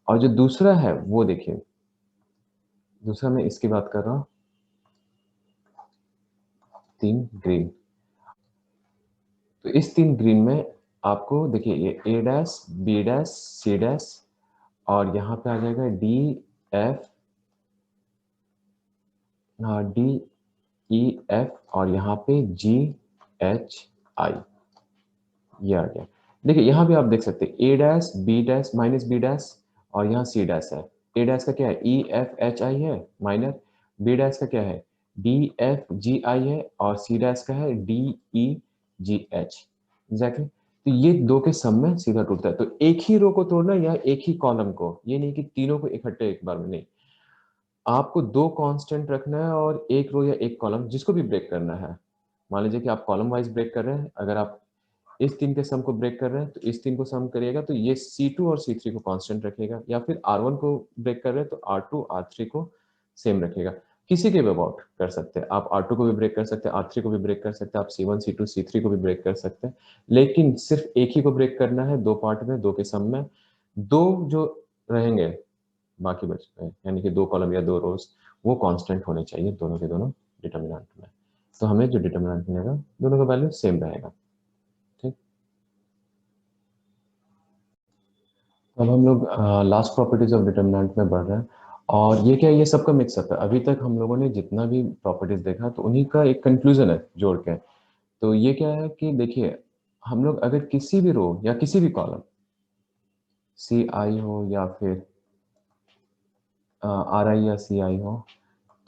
और जो दूसरा है वो देखिए, दूसरा मैं इसकी बात कर रहा हूँ, 3 ग्रीन, तो इस 3 ग्रीन में आपको देखिए ये A dash B dash C dash, और यहाँ पे आ जाएगा DEF, और यहाँ पे GHI, ये आ गया। देखिए यहाँ भी आप देख सकते हैं A dash B dash minus B dash, और यहाँ C डैश है। A डैश का क्या है, EFHI है माइनस, B डैश का क्या है, DFGI है, और C डैश का है DEGH। एग्जैक्टली, तो ये दो के सम में सीधा टूटता है। तो एक ही रो को तोड़ना या एक ही कॉलम को, ये नहीं कि तीनों को इकट्ठे एक बार में, नहीं, आपको 2 कांस्टेंट रखना है और एक रो या एक कॉलम जिसको भी ब्रेक करना है। मान लीजिए कि आप कॉलम वाइज ब्रेक कर रहे हैं, अगर आप इस 3 के सम को ब्रेक कर रहे हैं तो इस 3 को सम करिएगा तो ये C2 और C3 को कांस्टेंट रखेगा, या फिर R1 को ब्रेक कर रहे हैं तो R2 R3 को सेम रखेगा। किसी के भी अबाउट कर सकते हैं, आप R2 को भी ब्रेक कर सकते हैं, R3 को भी ब्रेक कर सकते हैं, आप C1 C2 C3 को भी ब्रेक कर सकते हैं, लेकिन सिर्फ एक ही को ब्रेक करना है, 2 पार्ट में, 2 के सम में। 2 जो रहेंगे बाकी बच गए, यानी कि 2 कॉलम या 2 रोज, वो कांस्टेंट होने चाहिए दोनों के दोनों डिटर्मिनेंट में। तो हमें जो डिटर्मिनेंट मिलेगा दोनों का वैल्यू सेम रहेगा। ठीक, अब हम लोग लास्ट प्रॉपर्टीज ऑफ डिटर्मिनेंट में बढ़ रहे हैं, और ये क्या है, ये सबका मिक्सअप है। अभी तक हम लोगों ने जितना भी प्रॉपर्टीज देखा तो उन्हीं का एक कंक्लूजन है जोड़ के। तो ये क्या है कि देखिए, हम लोग अगर किसी भी रो या किसी भी कॉलम CI हो या फिर RI या CI हो,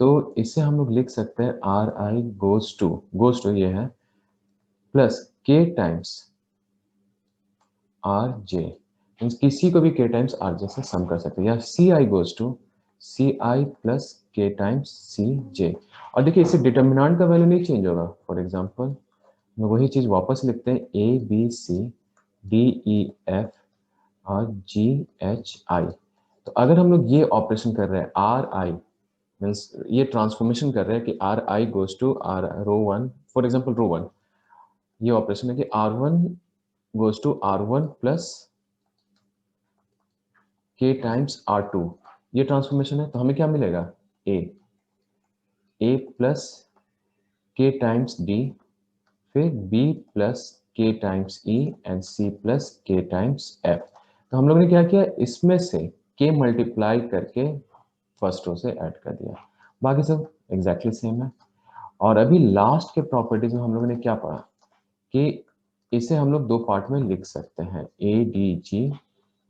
तो इससे हम लोग लिख सकते हैं RI गोज टू ये है plus K times RJ, means किसी को भी K टाइम्स RJ से सम कर सकते हैं, या CI goes to CI plus K times CJ। और देखिए इससे डिटर्मिनेंट का वैल्यू नहीं चेंज होगा। फॉर एग्जांपल मैं वही चीज वापस लिखते हैं, ABCDEF और GHI। तो अगर हम लोग ये ऑपरेशन कर रहे हैं RI, मीन्स ये ट्रांसफॉर्मेशन कर रहे हैं कि RI goes to row one, for example row one, ये ऑपरेशन है कि R1 goes to R1 plus K times R2, ये ट्रांसफॉर्मेशन है। तो हमें क्या मिलेगा, A plus K times D, फिर B plus K times E and C plus K times F। तो हम लोग ने क्या किया, इसमें से K मल्टीप्लाई करके फर्स्ट रो से ऐड कर दिया, बाकी सब एग्जैक्टली सेम है। और अभी लास्ट के प्रॉपर्टीज में हम लोगों ने क्या पढ़ा कि इसे हम लोग 2 पार्ट में लिख सकते हैं, ADG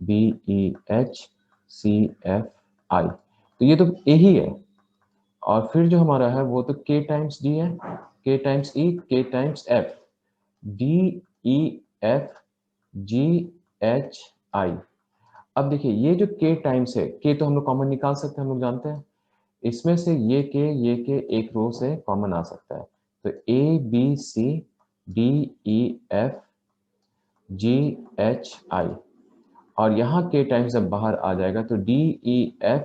BEH CFI। तो ये तो A ही है, और फिर जो हमारा है वो तो k टाइम्स d है, k times e, k times f, d e f g h i। अब देखिए ये जो k टाइम्स है, k तो हम लोग कॉमन निकाल सकते हैं, हम लोग जानते हैं। इसमें से ये के एक रो से कॉमन आ सकता है। तो a b c d e f g h i, और यहाँ k टाइम्स जब बाहर आ जाएगा तो d e f,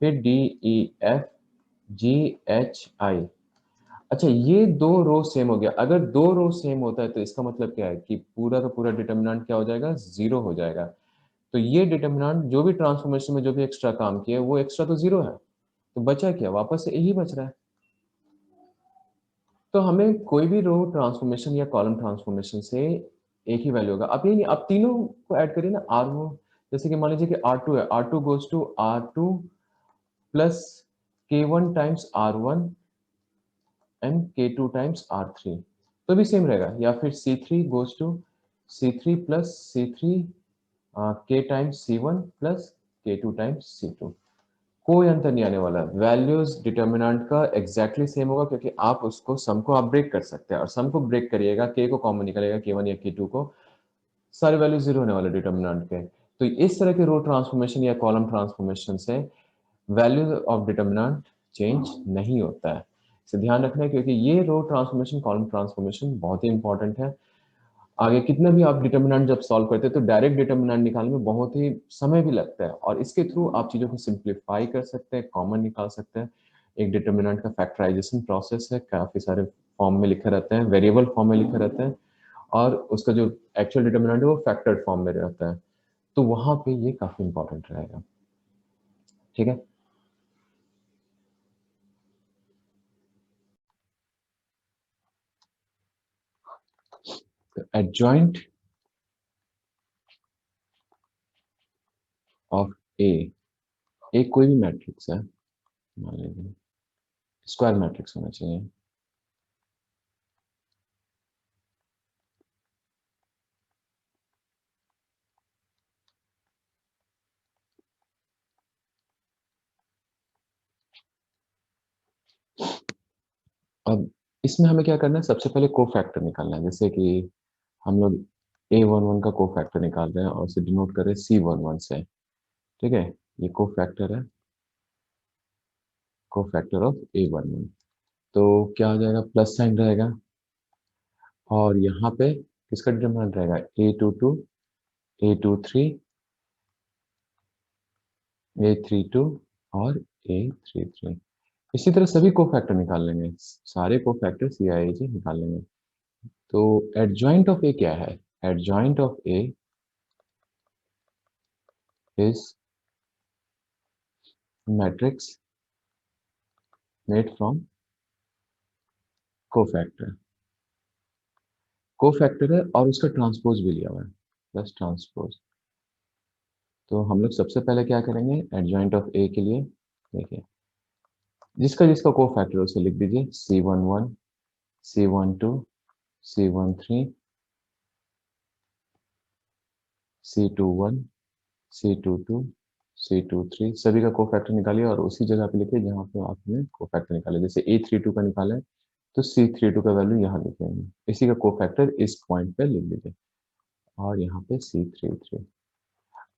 फिर d e f g h i। अच्छा, ये दो रो सेम हो गया। अगर दो रो सेम होता है तो इसका मतलब क्या है कि पूरा का पूरा डिटर्मिनेंट क्या हो जाएगा, जीरो हो जाएगा। तो ये डिटर्मिनेंट जो भी ट्रांसफॉर्मेशन में जो भी एक्स्ट्रा काम किया वो एक्स्ट्रा तो जीरो है, तो बचा क्या, वापस से यही बच रहा है। तो हमें कोई भी रो ट्रांसफॉर्मेशन या कॉलम ट्रांसफॉर्मेशन से एक ही वैल्यू होगा। अब ये नहीं, अब तीनों को ऐड करिए ना, आर वो, जैसे कि मान लीजिए कि आर टू है, R two goes to R two plus k one times R one and k two times R three, तो भी सेम रहेगा। या फिर C three goes to C three plus C three k times C one plus k two times C two, कोई अंतर नहीं आने वाला। वैल्यूज डिटर्मिनेंट का एग्जैक्टली सेम होगा, क्योंकि आप उसको सम को आप ब्रेक कर सकते हैं, और सम को ब्रेक करिएगा के को कॉमन निकलेगा, के वन या के टू को, सारे वैल्यू जीरो होने वाले डिटर्मिनेंट के। तो इस तरह के रो ट्रांसफॉर्मेशन या कॉलम ट्रांसफॉर्मेशन से वैल्यू ऑफ डिटर्मिनेंट चेंज नहीं होता है। इसे ध्यान रखना है, क्योंकि ये रो ट्रांसफॉर्मेशन कॉलम ट्रांसफॉर्मेशन बहुत ही इंपॉर्टेंट है। आगे कितना भी आप डिटर्मिनेंट जब सॉल्व करते हैं तो डायरेक्ट डिटर्मिनेंट निकालने में बहुत ही समय भी लगता है, और इसके थ्रू आप चीज़ों को सिंप्लीफाई कर सकते हैं, कॉमन निकाल सकते हैं। एक डिटर्मिनेंट का फैक्टराइजेशन प्रोसेस है, काफ़ी सारे फॉर्म में लिखे रहते हैं, वेरिएबल फॉर्म में लिखे रहते हैं, और उसका जो एक्चुअल डिटर्मिनेंट है वो फैक्टर्ड फॉर्म में रहता है। तो वहाँ पे ये काफ़ी इंपॉर्टेंट रहेगा। ठीक है। एडजॉइंट ऑफ ए, एक कोई भी मैट्रिक्स है, मान लीजिए स्क्वायर मैट्रिक्स होना चाहिए। अब इसमें हमें क्या करना है, सबसे पहले को फैक्टर निकालना है। जैसे कि हम लोग ए वन वन का को फैक्टर निकाल रहे हैं और उसे डिनोट कर रहे हैं सी वन वन से। ठीक है, ये को फैक्टर है, को factor of A one one. तो क्या हो जाएगा, प्लस साइन रहेगा, और यहाँ पे किसका डिटरमिनेंट रहेगा, A two two, A two three, A three two और ए थ्री थ्री। इसी तरह सभी को फैक्टर निकाल लेंगे, सारे को फैक्टर सी आई जी निकाल लेंगे। तो एडजॉइंट ऑफ ए क्या है, adjoint of A is matrix made from cofactor. Cofactor है और उसका ट्रांसपोज भी लिया हुआ है, प्लस ट्रांसपोज। तो हम लोग सबसे पहले क्या करेंगे, एडजॉइंट ऑफ ए के लिए देखिए, जिसका जिसका कोफैक्टर उसे लिख दीजिए, C one one, C one two, C one three, C two one, C two two, C two three, सभी का कोफैक्टर निकालिए और उसी जगह पे लिखिए जहाँ पे आपने कोफैक्टर निकाले। जैसे ए थ्री टू का निकाला है तो सी थ्री टू का वैल्यू यहाँ लिखेंगे, इसी का कोफैक्टर इस पॉइंट पे लिख दीजिए, और यहाँ पे सी थ्री थ्री।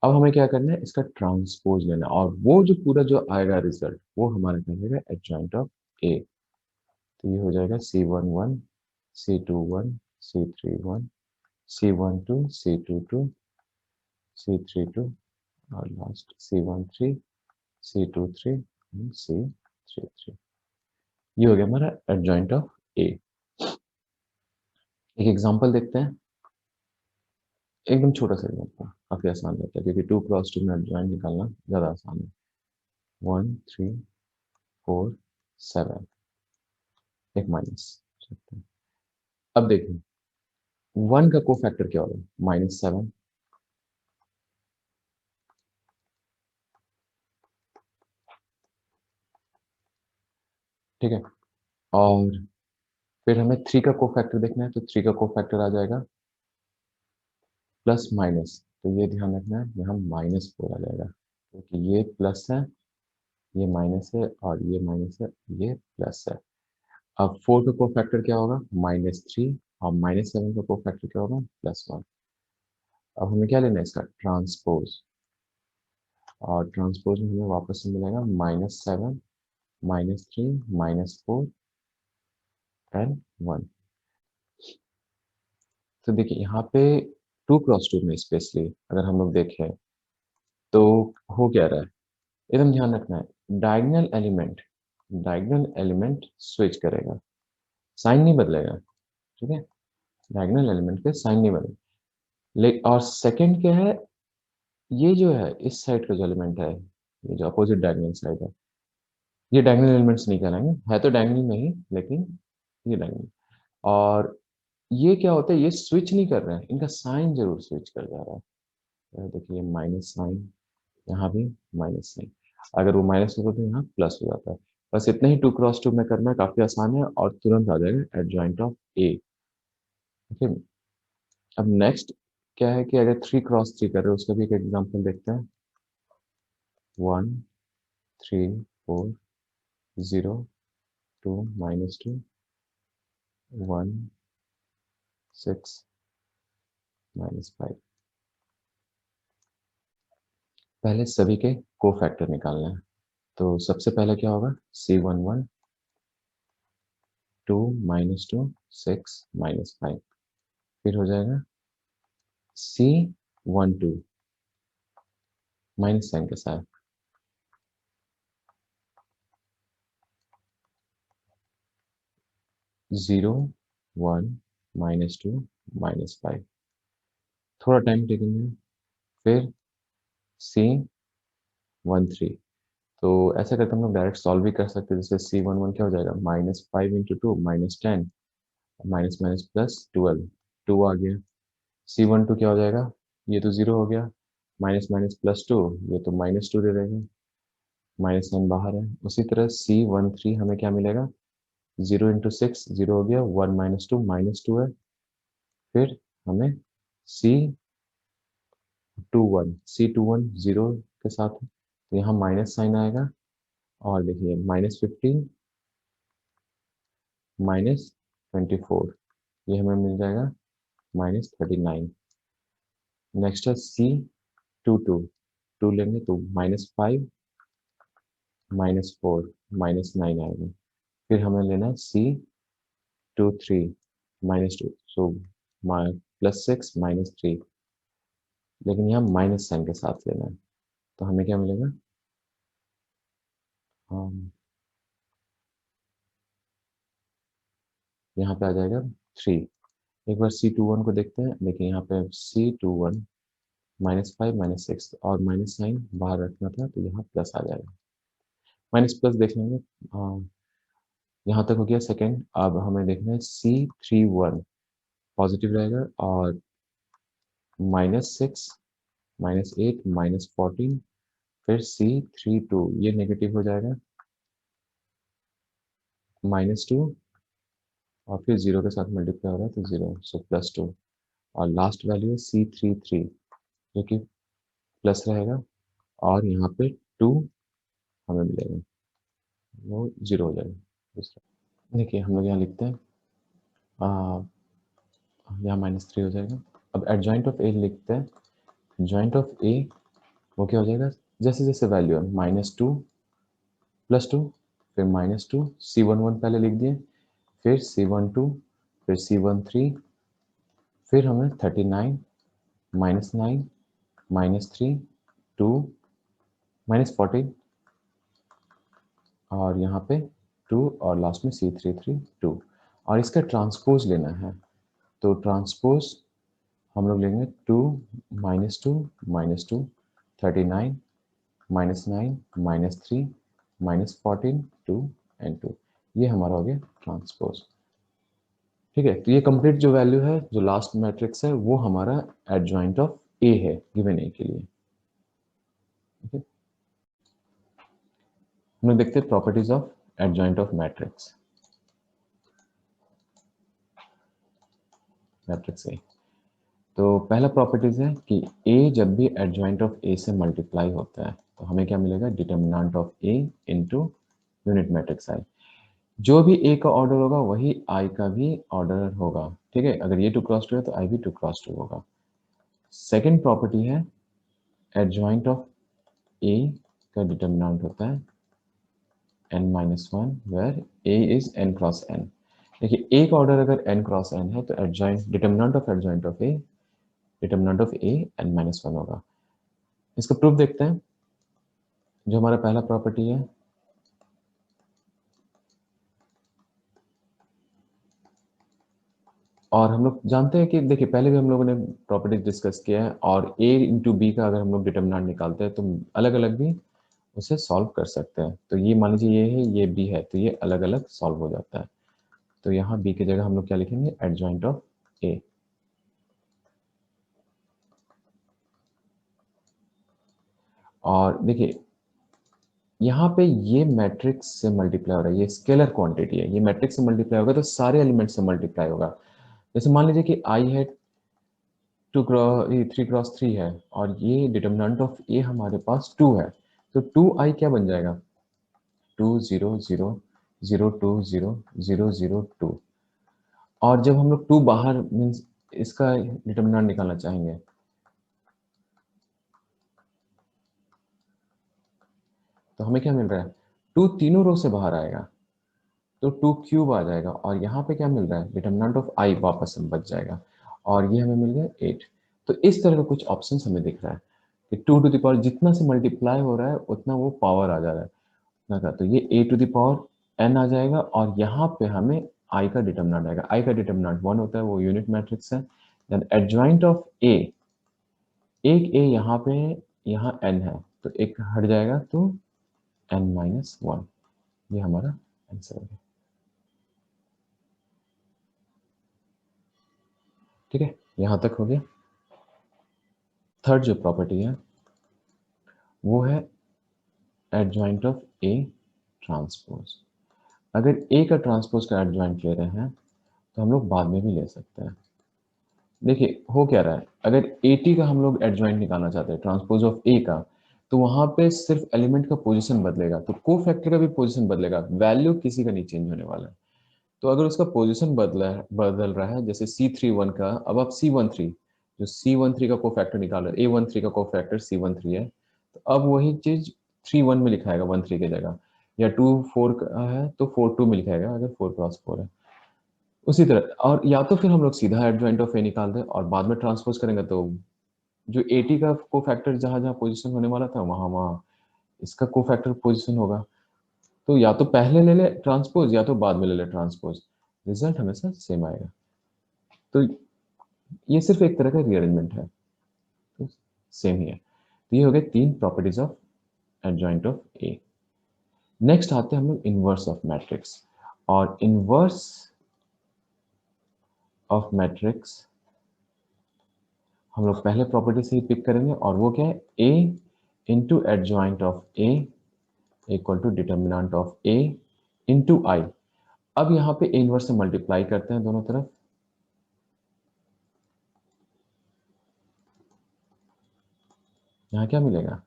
अब हमें क्या करना है, इसका ट्रांसपोज लेना है, और वो जो पूरा जो आएगा रिजल्ट वो हमारा कहलाएगा एडजॉइंट ऑफ ए। तो ये हो जाएगा C one one, C two one, C three one, C one two, C two two, C three two, और last C one three, C two three, C three three. ये हो गया हमारा adjoint of ए। एक एग्जांपल देखते हैं, एकदम छोटा सा एग्जांपल, काफी आसान रहता है क्योंकि टू क्रॉस टू में एडजॉइंट निकालना ज्यादा आसान है। वन थ्री फोर सेवन, एक माइनस। अब देखिए वन का कोफैक्टर क्या होगा, माइनस सेवन। ठीक है, और फिर हमें थ्री का कोफैक्टर देखना है, तो थ्री का कोफैक्टर आ जाएगा प्लस माइनस। तो ये ध्यान रखना है यहाँ माइनस फोर आ जाएगा, क्योंकि ये प्लस है ये माइनस है और ये माइनस है, ये प्लस है। अब 4 का कोफैक्टर क्या होगा? -3 और -7 का कोफैक्टर क्या होगा? +1। अब हमें क्या लेना है इसका? ट्रांसपोज। और ट्रांसपोज में हमें वापस से मिलेगा -7, -3, -4 एंड 1। तो देखिए यहाँ पे 2 क्रॉस 2 में स्पेशली अगर हम लोग देखें तो हो क्या रहा है, एकदम ध्यान रखना है। डायगोनल एलिमेंट स्विच करेगा, साइन नहीं बदलेगा। ठीक है, डायगोनल एलिमेंट के साइन नहीं बदलेगा। और सेकंड क्या है, ये जो है इस साइड का जो एलिमेंट है, ये जो अपोजिट डायगोनल साइड है, ये डायगोनल एलिमेंट्स नहीं कहलाएंगे, है तो डायगोनल में ही लेकिन ये डायगोनल। और ये क्या होता है, ये स्विच नहीं कर रहे हैं, इनका साइन जरूर स्विच कर जा रहा है। देखिए माइनस साइन, यहाँ भी माइनस साइन, अगर वो माइनस होगा तो यहाँ प्लस हो जाता है। बस इतना ही 2 क्रॉस 2 में करना, काफी आसान है और तुरंत आ जाएगा एडजॉइंट ऑफ ए। ओके, अब नेक्स्ट क्या है कि अगर 3 क्रॉस 3 कर रहे हो, उसका भी एक एग्जांपल देखते हैं। 1 3 4 0 2 -2 1 6 -5। पहले सभी के कोफैक्टर निकालना है। तो सबसे पहले क्या होगा? C11 2 -2 6 -5। फिर हो जाएगा C12 माइनस साइन के साथ 0 1 -2 -5। थोड़ा टाइम टेकिंग है। फिर C13। तो ऐसा करके हम लोग डायरेक्ट सॉल्व भी कर सकते हैं। जैसे C11 क्या हो जाएगा? -5 × 2 -10, माइनस माइनस +12, 2 आ गया। C12 क्या हो जाएगा? ये तो 0 हो गया, माइनस माइनस +2, ये तो -2 दे देंगे, माइनस साइन बाहर है। उसी तरह C13 हमें क्या मिलेगा? 0 × 6 0 हो गया, 1 -2 है। फिर हमें C21 0 के साथ है, तो यहाँ माइनस साइन आएगा। और देखिए -15 -24, ये हमें मिल जाएगा -39। नेक्स्ट है C22, 2 लेंगे तो -5 -4 -9 आएगा। फिर हमें लेना है C23 -2, सो +6 -3, लेकिन यहाँ माइनस साइन के साथ लेना है। तो हमें क्या मिलेगा? यहाँ पे आ जाएगा 3। एक बार C21 को देखते हैं। देखिए यहाँ पे C21 -5 -6 और माइनस साइन बाहर रखना था, तो यहाँ प्लस आ जाएगा। माइनस प्लस देख लेंगे। यहाँ तक हो गया सेकेंड। अब हमें देखना है C31 पॉजिटिव रहेगा और -6 -8 -14। फिर C32 ये नेगेटिव हो जाएगा, -2 और फिर 0 के साथ मल्टीप्लाई हो रहा है तो 0, सो +2। और लास्ट वैल्यू है C33 जो कि प्लस रहेगा और यहाँ पे 2 हमें मिलेगा, वो 0 हो जाएगा दूसरा। देखिए हम लोग यहाँ लिखते हैं, यहाँ -3 हो जाएगा। अब एडजॉइंट ऑफ ए लिखते हैं। जॉइंट ऑफ ए वो क्या हो जाएगा? जैसे जैसे वैल्यू है -2 +2, फिर -2, C11 पहले लिख दिए, फिर C12, फिर C13, फिर हमें 39 -9 -3 2 -14 और यहाँ पे 2 और लास्ट में C33 2। और इसका ट्रांसपोज लेना है, तो ट्रांसपोज हम लोग लेंगे 2 -2 -2 39 -9 -3 -14 2 एंड 2। ये हमारा हो गया ट्रांसपोज। ठीक है, तो ये कंप्लीट जो वैल्यू है, जो लास्ट मैट्रिक्स है, वो हमारा एडजॉइंट ऑफ ए है गिवन ए के लिए। ठीक है, हम लोग देखते हैं properties of adjoint of matrix. Matrix A, तो पहला प्रॉपर्टीज है कि ए जब भी एडजॉइंट ऑफ ए से मल्टीप्लाई होता है, तो हमें क्या मिलेगा, determinant of A into unit matrix I. जो भी ए का ऑर्डर होगा वही आई का भी ऑर्डर होगा, ठीक है। अगर ये 2x2 है तो आई भी 2x2 होगा। सेकेंड प्रॉपर्टी है एडजॉइंट ऑफ ए का डिटर्मिनेंट होता है n-1 where a is n cross n। देखिए ए का ऑर्डर अगर n क्रॉस n है तो adjoint determinant of a n-1 होगा। इसका प्रूफ देखते हैं। जो हमारा पहला प्रॉपर्टी है, और हम लोग जानते हैं कि देखिए पहले भी हम लोगों ने प्रॉपर्टी डिस्कस किया है, और a इंटू बी का अगर हम लोग डिटर्मिनेंट निकालते हैं तो अलग अलग भी उसे सॉल्व कर सकते हैं। तो ये मान लीजिए ये है, ये बी है, तो ये अलग अलग सॉल्व हो जाता है। तो यहाँ बी की जगह हम लोग क्या लिखेंगे, एडजॉइंट ऑफ ए। और देखिए यहाँ पे ये मैट्रिक्स से मल्टीप्लाई हो रहा है, ये स्केलर क्वांटिटी है, ये मैट्रिक्स से मल्टीप्लाई होगा तो सारे एलिमेंट से मल्टीप्लाई होगा। जैसे मान लीजिए कि आई है 3x3 है, और ये डिटर्मिनेंट ऑफ ए हमारे पास 2 है, तो 2i क्या बन जाएगा, 2 0 0 0 2 0 0 0 2। और जब हम लोग 2 बाहर मीन्स इसका डिटर्मिनेंट निकालना चाहेंगे, तो हमें क्या मिल रहा है, 2 तीनों रो से बाहर आएगा तो 2 क्यूब आ जाएगा, और यहाँ पे क्या मिल रहा है, डिटर्मिनेंट ऑफ आई वापस से बच जाएगा, और ये हमें मिल गया 8। तो इस तरह का कुछ ऑप्शंस हमें दिख रहा है कि 2 टू द पावर जितना से मल्टीप्लाई हो रहा है उतना वो पावर आ जा रहा है उतना का, तो ये a to the power n आ जाएगा, और यहाँ पे हमें i का डिटर्मिनेंट आएगा। i का डिटर्मिनेंट 1 होता है, वो यूनिट मैट्रिक्स है। देन एडजॉइंट ऑफ a, एक a यहाँ पे, यहाँ n है, तो एक हट जाएगा तो n-1। ये हमारा आंसर हो गया, ठीक है, यहाँ तक हो गया। थर्ड जो प्रॉपर्टी है वो है एडजॉइंट ऑफ ए ट्रांसपोज। अगर ए का ट्रांसपोज का एडजॉइंट ले रहे हैं तो हम लोग बाद में भी ले सकते हैं। देखिए हो क्या रहा है, अगर एटी का हम लोग एडजॉइंट निकालना चाहते हैं ट्रांसपोज ऑफ ए का, तो वहां पे सिर्फ एलिमेंट का पोजीशन बदलेगा, तो कोफैक्टर का भी पोजीशन बदलेगा, वैल्यू किसी का नहीं चेंज होने वाला है। तो अगर उसका पोजीशन बदल रहा है, जैसे C31 का, अब आप C13, जो C13 का कोफैक्टर निकाल रहे हैं, A13 का कोफैक्टर C13 है, तो अब वही चीज 3-1 में लिखाएगा 13 की जगह, या 2-4 का है तो 4-2 में लिखाएगा अगर 4x4 है। उसी तरह, और या तो फिर हम लोग सीधा एडजॉइंट ऑफ ए निकाल दें और बाद में ट्रांसपोज करेंगे, तो जो 80 का कोफैक्टर जहां जहां पोजीशन होने वाला था वहां वहां इसका कोफैक्टर पोजीशन होगा। तो या तो पहले ले ले ट्रांसपोज या तो बाद में ले ले ट्रांसपोज, रिजल्ट हमेशा सेम आएगा। तो ये सिर्फ एक तरह का रीअरेंजमेंट है, तो सेम ही है। तो ये हो गए 3 properties of adjoint of A. Next आते हैं हम लोग इनवर्स ऑफ मैट्रिक्स। और इनवर्स ऑफ मैट्रिक्स हम लोग पहले प्रॉपर्टी से ही पिक करेंगे, और वो क्या है, A into adjoint of A equal to determinant of A into I. अब यहाँ पे ए इनवर्स से मल्टीप्लाई करते हैं दोनों तरफ, यहाँ क्या मिलेगा,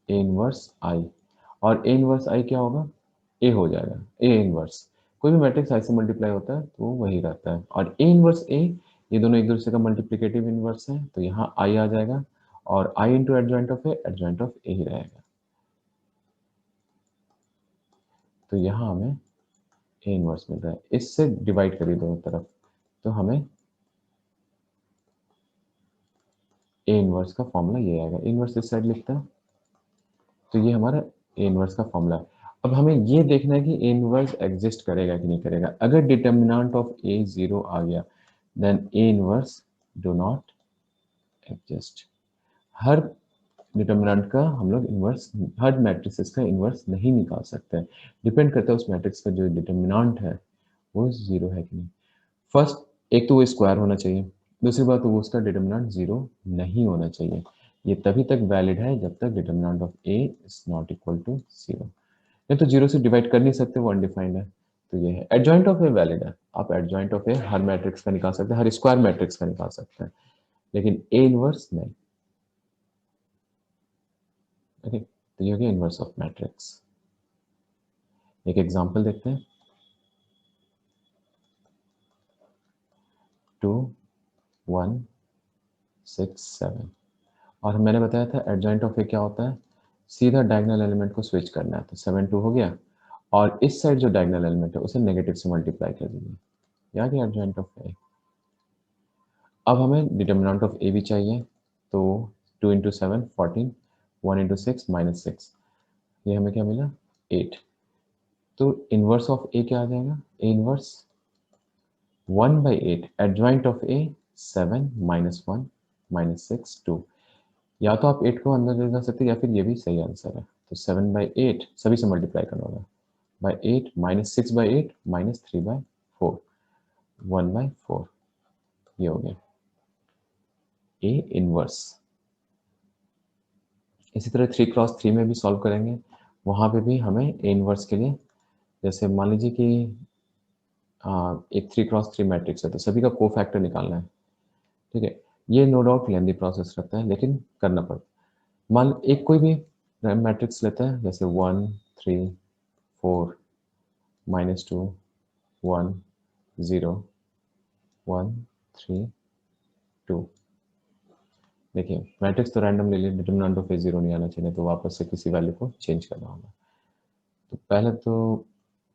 ए इनवर्स आई, और ए इनवर्स आई क्या होगा, ए हो जाएगा, ए इनवर्स। कोई भी मैट्रिक्स आई से मल्टीप्लाई होता है तो वो वही रहता है, और ए इनवर्स ए, ये दोनों एक दूसरे का मल्टीप्लिकेटिव इनवर्स है, तो यहाँ आई आ जाएगा, और I into adjoint of A, adjoint of A ही रहेगा। तो यहाँ हमें ए इनवर्स मिल रहा है, इससे डिवाइड करिए दोनों तरफ, तो हमें ए इनवर्स का फॉर्मूला ये आएगा। ए इनवर्स इस साइड लिखते हैं, तो ये हमारा ए इनवर्स का फॉर्मूला है। अब हमें ये देखना है कि ए इनवर्स एग्जिस्ट करेगा कि नहीं करेगा। अगर डिटर्मिनेंट ऑफ ए 0 आ गया, then A inverse do not exist. हर डिटर्मिनेंट का हम लोग इनवर्स, हर मैट्रिक्स का इनवर्स नहीं निकाल सकते हैं, डिपेंड करता है उस मैट्रिक्स का जो डिटर्मिनेंट है वो 0 है कि नहीं। फर्स्ट, एक तो वो स्क्वायर होना चाहिए, दूसरी बात वो उसका डिटर्मिनेंट 0 नहीं होना चाहिए। ये तभी तक वैलिड है जब तक determinant of A is not equal to 0। नहीं तो 0 से डिवाइड कर नहीं सकते, वो अनडिफाइंड है। तो ये है एडजॉइंट ऑफ ए वैलिड है, आप adjoint of A her matrix का निकाल सकते हैं, हर स्क्वायर मैट्रिक्स का निकाल सकते हैं, लेकिन ए इनवर्स नहीं। ओके, तो ये हो गया इनवर्स ऑफ मैट्रिक्स। एक एग्जांपल देखते हैं। 2 1 6 7 और मैंने बताया था एडजॉइंट ऑफ ए क्या होता है, सीधा डायगोनल एलिमेंट को स्विच करना है। तो 7 2 हो गया और इस साइड जो डायगोनल एलिमेंट है उसे नेगेटिव से मल्टीप्लाई कर दीजिए, ये आ गया एडजॉइंट ऑफ ए। अब हमें डिटर्मिनेंट ऑफ ए भी चाहिए, तो 2 इंटू 7 14, 1 इंटू 6 -6, ये हमें क्या मिला 8। तो इनवर्स ऑफ ए क्या आ जाएगा, ए इनवर्स 1/8 एडजॉइंट ऑफ ए 7 -1 -6 2। या तो आप 8 को अंदर ले जा सकते हैं या फिर ये भी सही आंसर है। तो 7/8 सभी से मल्टीप्लाई करना होगा, बाई 8 -6/8 -3/4 1/4, ये हो गया ए इनवर्स। इसी तरह 3x3 में भी सॉल्व करेंगे, वहाँ पे भी हमें ए इनवर्स के लिए, जैसे मान लीजिए कि एक 3x3 मैट्रिक्स है तो सभी का कोफैक्टर निकालना है, ठीक है। ये नो डाउट लेंदी प्रोसेस रहता है लेकिन करना पड़ता है। मान एक कोई भी मैट्रिक्स लेते हैं जैसे 1 3 4 -2 1 0 1 3 2। देखिए मैट्रिक्स तो रैंडम ले लिए, डिटरमिनेंट ऑफ ए 0 नहीं आना चाहिए, तो वापस से किसी वैल्यू को चेंज करना होगा। तो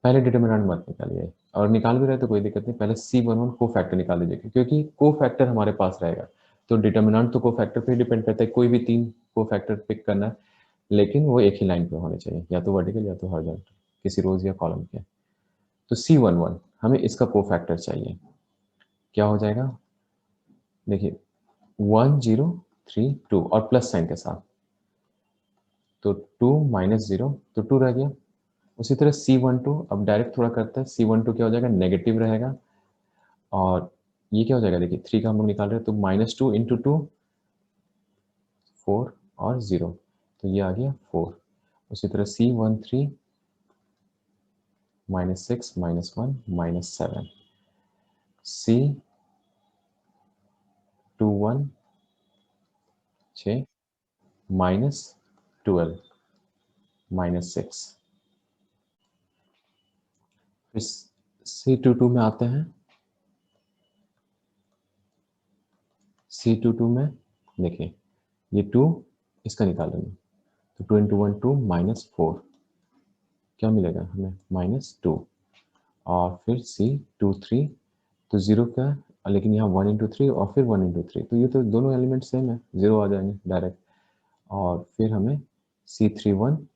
पहले डिटरमिनेंट मत निकालिए, और निकाल भी रहे तो कोई दिक्कत नहीं, पहले C11 को फैक्टर निकाल लीजिए क्योंकि को फैक्टर हमारे पास रहेगा। तो डिटरमिनेंट तो को फैक्टर पे डिपेंड करता है, कोई भी 3 को फैक्टर पिक करना है, लेकिन वो एक ही लाइन पे होने चाहिए, या तो वर्टिकल या तो हॉरिजॉन्टल, किसी रोज या कॉलम के। तो C11 हमें इसका को फैक्टर चाहिए, क्या हो जाएगा देखिए 1 0 3 2 और प्लस साइन के साथ, तो 2 -0 तो 2 रह गया। उसी तरह C12 अब डायरेक्ट थोड़ा करते हैं, C12 क्या हो जाएगा नेगेटिव रहेगा, और ये क्या हो जाएगा देखिए 3 का हम लोग निकाल रहे हैं तो -2 इंटू 2 4 और 0, तो ये आ गया 4। उसी तरह C13 -6 -1 -7, C21 6 -12 -6। फिर C22 में आते हैं, C22 में देखिए ये 2 इसका निकालेंगे, तो 2 इंटू 1 2 -4, क्या मिलेगा हमें -2, और फिर C23 तो 0 का, लेकिन यहाँ 1 इंटू 3 और फिर 1 इंटू 3, तो ये तो दोनों एलिमेंट सेम है, 0 आ जाएंगे डायरेक्ट। और फिर हमें C31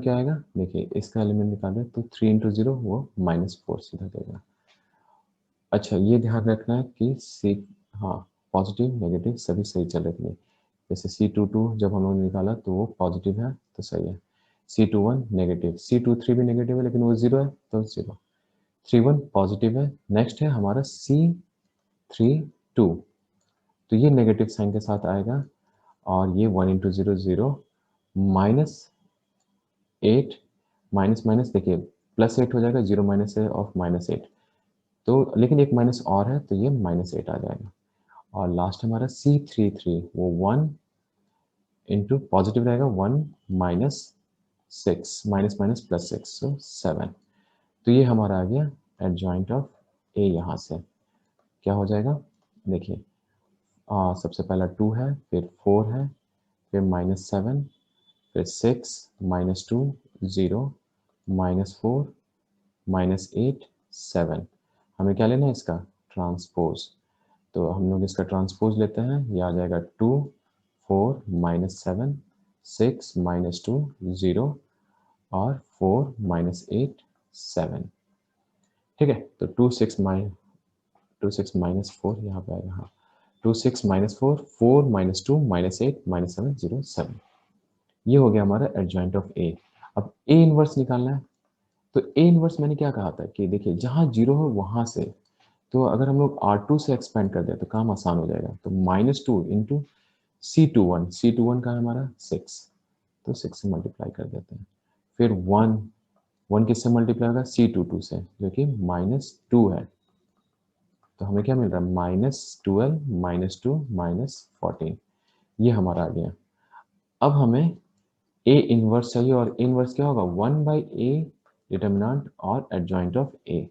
क्या आएगा देखिए, इसका एलिमेंट निकालें तो 3 इंटू 0 वो -4 सीधा देगा। अच्छा ये ध्यान रखना है कि सी, हाँ पॉजिटिव नेगेटिव सभी सही चल रहे थे। जैसे C22 जब हम लोगों ने निकाला तो वो पॉजिटिव है तो सही है, C21 नेगेटिव, C23 भी नेगेटिव है लेकिन वो 0 है तो 0, 31 पॉजिटिव है। नेक्स्ट है हमारा C32, तो ये नेगेटिव साइन के साथ आएगा, और ये 1 इंटू 0 0 -8 माइनस माइनस देखिए +8 हो जाएगा, 0 माइनस है ऑफ -8, तो लेकिन एक माइनस और है तो ये -8 आ जाएगा। और लास्ट हमारा C33 वो 1 इंटू पॉजिटिव रहेगा 1 -6 माइनस माइनस +6 सो 7। तो ये हमारा आ गया एडजॉइंट ऑफ ए। यहाँ से क्या हो जाएगा देखिए, सबसे पहला 2 है, फिर 4 है, फिर -7, फिर 6 -2 0 -4 -8 7। हमें क्या लेना है इसका ट्रांसपोज, तो हम लोग इसका ट्रांसपोज लेते हैं, ये आ जाएगा 2 4 -7 6 -2 0 और 4 -8 7। ठीक है, तो 2 6 -4 यहाँ पे आएगा, हाँ 2 6 -4 4 -2 -8 -7 0 7। ये हो गया हमारा एडजॉइंट ऑफ ए। अब ए इनवर्स निकालना है, तो ए इनवर्स मैंने क्या कहा था कि देखिए जहाँ 0 है वहाँ से, तो अगर हम लोग R2 से एक्सपेंड कर दें तो काम आसान हो जाएगा। तो -2 इंटू C21 का है हमारा 6, तो 6 से मल्टीप्लाई कर देते हैं। फिर 1 किससे मल्टीप्लाई होगा C22 से, जो कि -2 है, तो हमें क्या मिल रहा है -12 -2 -14, ये हमारा आ गया। अब हमें ए इनवर्स चाहिए, और ए इनवर्स क्या होगा, 1/a डिटर्मिनेंट और एडजॉइंट ऑफ ए।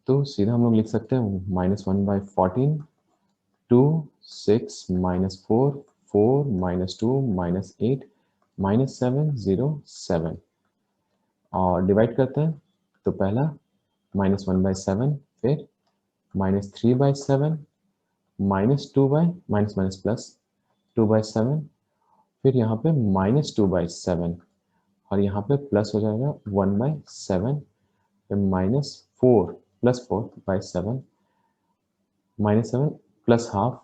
तो सीधा हम लोग लिख सकते हैं -1/14, 2, 6 -4, 4 -2 -8 -7 0 7, और डिवाइड करते हैं तो पहला -1/7, फिर -3/7, -2 बाई माइनस माइनस प्लस 2/7, फिर यहाँ पे -2/7, और यहाँ पे प्लस हो जाएगा 1/7, फिर -4 + 4/7, -7 + हाफ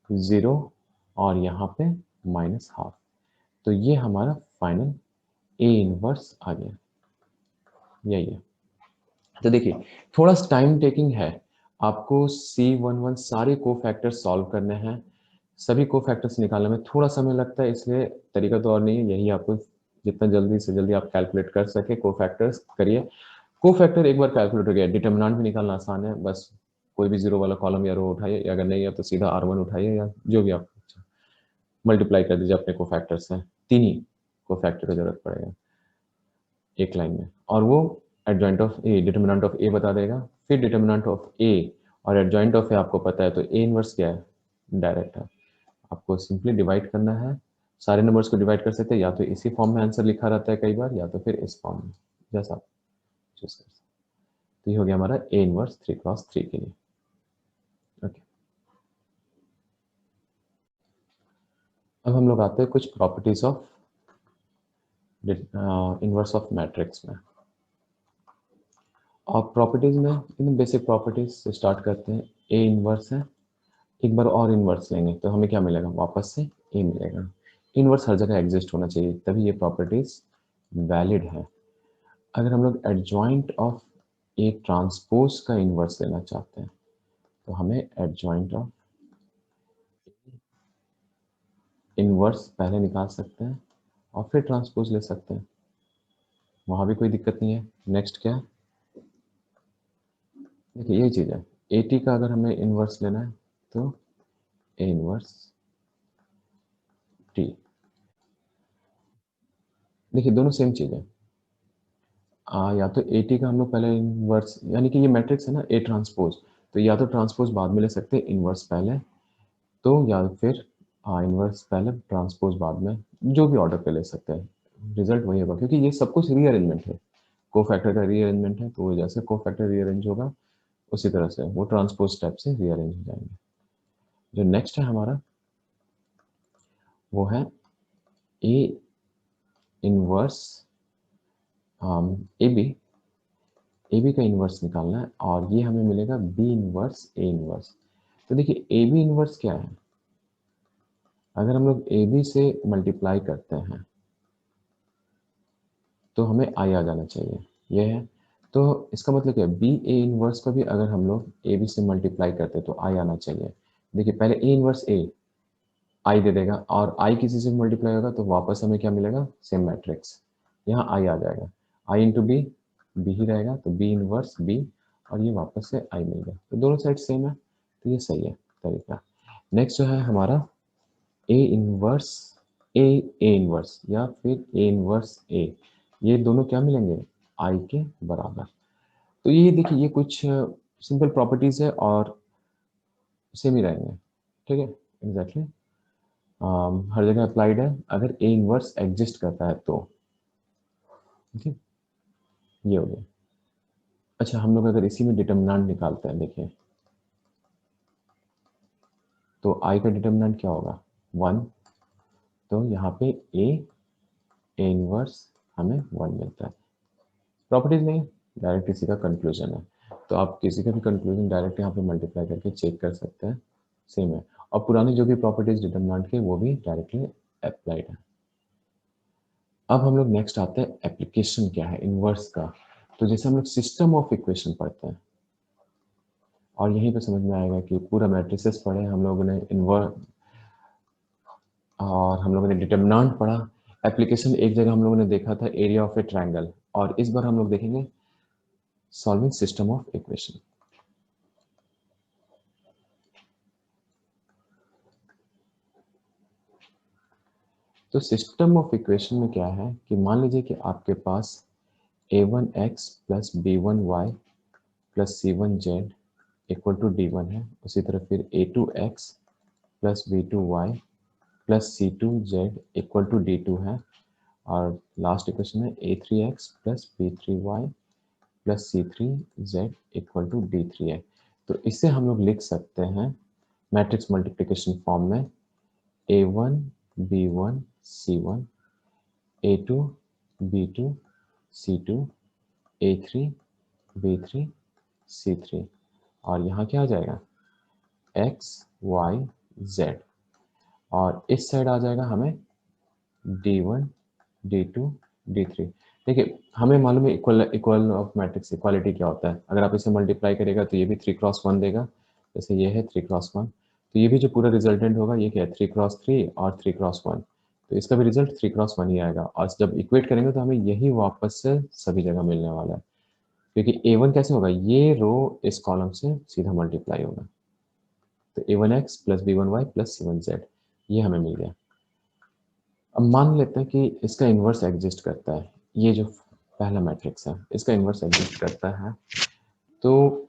0, और यहाँ पे -हाफ। तो ये हमारा फाइनल ए इनवर्स आ गया, यही है। तो देखिए थोड़ा टाइम टेकिंग है, आपको C11 सारे कोफैक्टर्स सॉल्व करने हैं, सभी कोफैक्टर्स निकालने में थोड़ा समय लगता है, इसलिए तरीका तो और नहीं है, यही आपको जितना जल्दी से जल्दी आप कैलकुलेट कर सके कोफैक्टर्स करिए। कोफैक्टर एक बार कैलकुलेट हो गया, डिटर्मिनेंट भी निकालना आसान है, बस कोई भी जीरो वाला कॉलम या रो उठाइए, अगर नहीं है तो सीधा R1 उठाइए, या जो भी आप मल्टीप्लाई कर दीजिए अपने कोफैक्टर से, तीन ही कोफैक्टर की जरूरत पड़ेगा एक लाइन में, और वो adjoint of A determinant of A बता देगा। फिर डिटर्मिनेंट ऑफ ए और एडजॉइंट ऑफ ए आपको पता है, तो ए इनवर्स क्या है, डायरेक्ट है, आपको सिंपली डिवाइड करना है। सारे नंबर्स को डिवाइड कर सकते हैं, या तो इसी फॉर्म में आंसर लिखा रहता है कई बार, या तो फिर इस फॉर्म में, जैसा आप चूज कर सकते हैं। तो ये हो गया हमारा ए इनवर्स 3x3 के लिए। ओके, अब हम लोग आते हैं कुछ properties of inverse of matrix में। और प्रॉपर्टीज में इन बेसिक प्रॉपर्टीज से स्टार्ट करते हैं। ए इनवर्स है, एक बार और इनवर्स लेंगे तो हमें क्या मिलेगा, वापस से ए मिलेगा। इनवर्स हर जगह एग्जिस्ट होना चाहिए, तभी ये प्रॉपर्टीज वैलिड है। अगर हम लोग एडजॉइंट ऑफ ए ट्रांसपोज का इनवर्स लेना चाहते हैं, तो हमें एडजॉइंट ऑफ इनवर्स पहले निकाल सकते हैं और फिर ट्रांसपोज ले सकते हैं, वहां भी कोई दिक्कत नहीं है। नेक्स्ट क्या है, देखिए यही चीज़ है, ए टी का अगर हमें इनवर्स लेना है तो ए इनवर्स टी, देखिए दोनों सेम चीज़ है। या तो ए टी का हम लोग पहले इनवर्स, यानी कि ये मैट्रिक्स है ना ए ट्रांसपोज, तो या तो ट्रांसपोज बाद में ले सकते हैं, इनवर्स पहले, तो या फिर इनवर्स पहले ट्रांसपोज बाद में, जो भी ऑर्डर पे ले सकते हैं, रिजल्ट वही होगा, क्योंकि ये सब कुछ रीअरेंजमेंट है, कोफैक्टर का रीअरेंजमेंट है, तो जैसे कोफैक्टर रीअरेंज होगा उसी तरह से वो ट्रांसपोज स्टेप से रीअरेंज हो जाएंगे। जो नेक्स्ट है हमारा वो है A inverse A B, A B का इनवर्स निकालना है, और ये हमें मिलेगा बी इनवर्स ए इनवर्स। तो देखिए ए बी इनवर्स क्या है, अगर हम लोग ए बी से मल्टीप्लाई करते हैं तो हमें आई आ जाना चाहिए, ये है। तो इसका मतलब क्या है, बी ए इनवर्स को भी अगर हम लोग ए बी से मल्टीप्लाई करते हैं तो आई आना चाहिए। देखिए पहले ए इनवर्स ए आई दे देगा, और आई किसी से मल्टीप्लाई होगा तो वापस हमें क्या मिलेगा, सेम मैट्रिक्स, यहाँ आई आ जाएगा, आई इंटू बी, बी ही रहेगा, तो बी इनवर्स बी, और ये वापस से आई मिल गया, तो दोनों साइड सेम है, तो ये सही है तरीका। नेक्स्ट जो है हमारा ए इनवर्स ए, ए इनवर्स या फिर ए इनवर्स ए, ये दोनों क्या मिलेंगे, आई के बराबर। तो ये देखिए ये कुछ सिंपल प्रॉपर्टीज है और सेम ही रहेंगे, ठीक है, एग्जैक्टली हर जगह अप्लाइड है अगर ए इनवर्स एग्जिस्ट करता है तो, ठीक, ये हो गया। अच्छा हम लोग अगर इसी में डिटर्मिनेंट निकालते हैं, देखिए तो आई का डिटर्मिनेंट क्या होगा, 1, तो यहाँ पे ए इनवर्स हमें 1 मिलता है। प्रॉपर्टीज नहीं, डायरेक्ट इसी का कंक्लूजन है, तो आप किसी का भी कंक्लूजन डायरेक्ट यहाँ पे मल्टीप्लाई करके चेक कर सकते हैं, सेम है। और पुरानी जो भी प्रॉपर्टीज डिटर्मिनेंट के वो भी डायरेक्टली अप्लाइड है। अब हम लोग नेक्स्ट आते हैं एप्लीकेशन क्या है इनवर्स का। तो जैसे हम लोग सिस्टम ऑफ इक्वेशन पढ़ते हैं, और यहीं पे समझ में आएगा कि पूरा मैट्रिसेस पढ़े हम लोगों ने, इनवर्स, और हम लोगों ने डिटर्मिनेंट पढ़ा। एप्लीकेशन एक जगह हम लोगों ने देखा था एरिया ऑफ ए ट्रायंगल, और इस बार हम लोग देखेंगे सॉल्विंग सिस्टम ऑफ इक्वेशन। तो सिस्टम ऑफ इक्वेशन में क्या है कि मान लीजिए कि आपके पास a1x plus b1y plus c1z equal to d1 है, उसी तरह फिर a2x plus b2y plus c2z equal to d2 है, और लास्ट इक्वेशन है a3x plus b3y plus c3z equal to d3 है। तो इसे हम लोग लिख सकते हैं मैट्रिक्स मल्टीप्लिकेशन फॉर्म में a1 b1 c1 a2 b2 c2 a3 b3 c3, और यहाँ क्या आ जाएगा x y z, और इस साइड आ जाएगा हमें d1 d2 d3। देखिए हमें मालूम है इक्वल ऑफ मैट्रिक्स इक्वालिटी क्या होता है। अगर आप इसे मल्टीप्लाई करेगा तो ये भी 3x1 देगा, जैसे ये है 3x1, तो ये भी जो पूरा रिजल्टेंट होगा ये क्या है 3x3 और 3x1, तो इसका भी रिजल्ट 3x1 ही आएगा। और जब इक्वेट करेंगे तो हमें यही वापस से सभी जगह मिलने वाला है, क्योंकि a1 कैसे होगा, ये रो इस कॉलम से सीधा मल्टीप्लाई होगा। तो a1x plus b1y plus c1z ये हमें मिल गया। अब मान लेते हैं कि इसका इन्वर्स एग्जिस्ट करता है, ये जो पहला मैट्रिक्स है इसका इन्वर्स एग्जिस्ट करता है, तो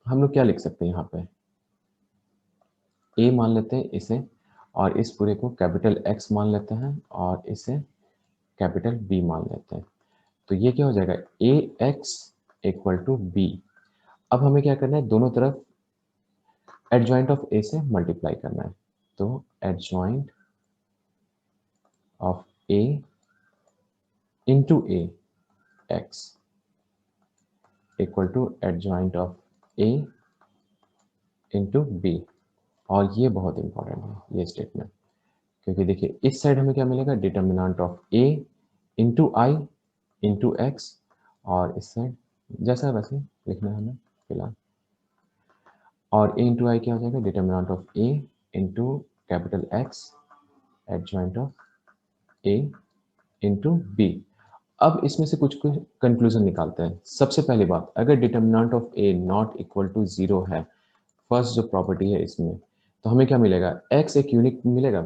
हम लोग क्या लिख सकते हैं यहाँ पे a मान लेते हैं इसे, और इस पूरे को कैपिटल X मान लेते हैं और इसे कैपिटल B मान लेते हैं। तो ये क्या हो जाएगा ax इक्वल टू b। अब हमें क्या करना है, दोनों तरफ एडजॉइंट ऑफ a से मल्टीप्लाई करना है, तो adjoint of a into a x equal to adjoint of a into B. और ये बहुत इंपॉर्टेंट है ये स्टेटमेंट, क्योंकि देखिए इस साइड हमें क्या मिलेगा, determinant of a into I into x, और इस साइड जैसा है वैसे लिखना है हमें फिलहाल, और a इंटू आई क्या हो जाएगा, determinant of a into capital X adjoint of a into B. अब इसमें से कुछ कुछ कंक्लूजन निकालते हैं। सबसे पहली बात, अगर determinant of a not equal to 0 है, फर्स्ट जो प्रॉपर्टी है इसमें, तो हमें क्या मिलेगा, x एक यूनिक मिलेगा,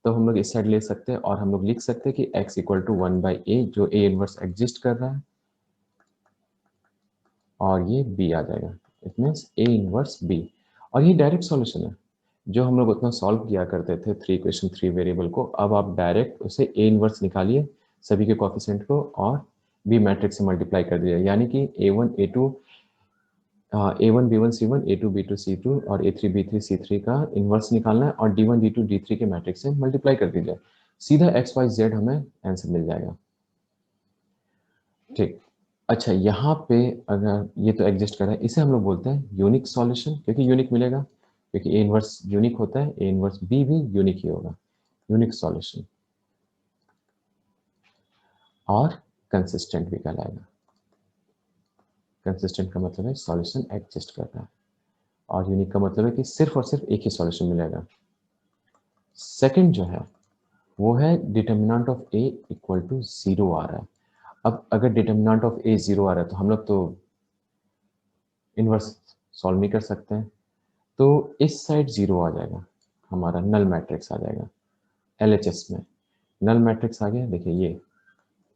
तो हम लोग इस साइड ले सकते हैं और हम लोग लिख सकते हैं कि x इक्वल टू 1/a, जो a इनवर्स एग्जिस्ट कर रहा है, और ये b आ जाएगा, it means a inverse b। और ये डायरेक्ट सॉल्यूशन है, जो हम लोग उतना सॉल्व किया करते थे 3 इक्वेशन 3 वेरिएबल को, अब आप डायरेक्ट उसे a इनवर्स निकालिए सभी के कोएफिशिएंट को और b मैट्रिक्स से मल्टीप्लाई कर दीजिए, यानी कि a1 a2 a1 b1 c1 a2 b2 c2 और a3 b3 c3 का इन्वर्स निकालना है, और d1 d2 d3 के मैट्रिक्स से मल्टीप्लाई कर दीजिए, सीधा x y z हमें आंसर मिल जाएगा। ठीक, अच्छा यहाँ पे अगर ये तो एग्जिस्ट कर रहा है, इसे हम लोग बोलते हैं यूनिक सॉल्यूशन, क्योंकि यूनिक मिलेगा, क्योंकि a इनवर्स यूनिक होता है, a इनवर्स b भी यूनिक ही होगा, यूनिक सॉल्यूशन। और कंसिस्टेंट भी कहलाएगा, कंसिस्टेंट का मतलब है सॉल्यूशन एग्जिस्ट कर रहा है, और यूनिक का मतलब है कि सिर्फ और सिर्फ एक ही सॉल्यूशन मिलेगा। सेकंड जो है वो है determinant of a equal to 0 आ रहा है। अब अगर डिटर्मिनेंट ऑफ a 0 आ रहा है तो हम लोग तो इनवर्स सॉल्व नहीं कर सकते हैं, तो इस साइड 0 आ जाएगा, हमारा नल मैट्रिक्स आ जाएगा LHS में। नल मैट्रिक्स आ गया, देखिए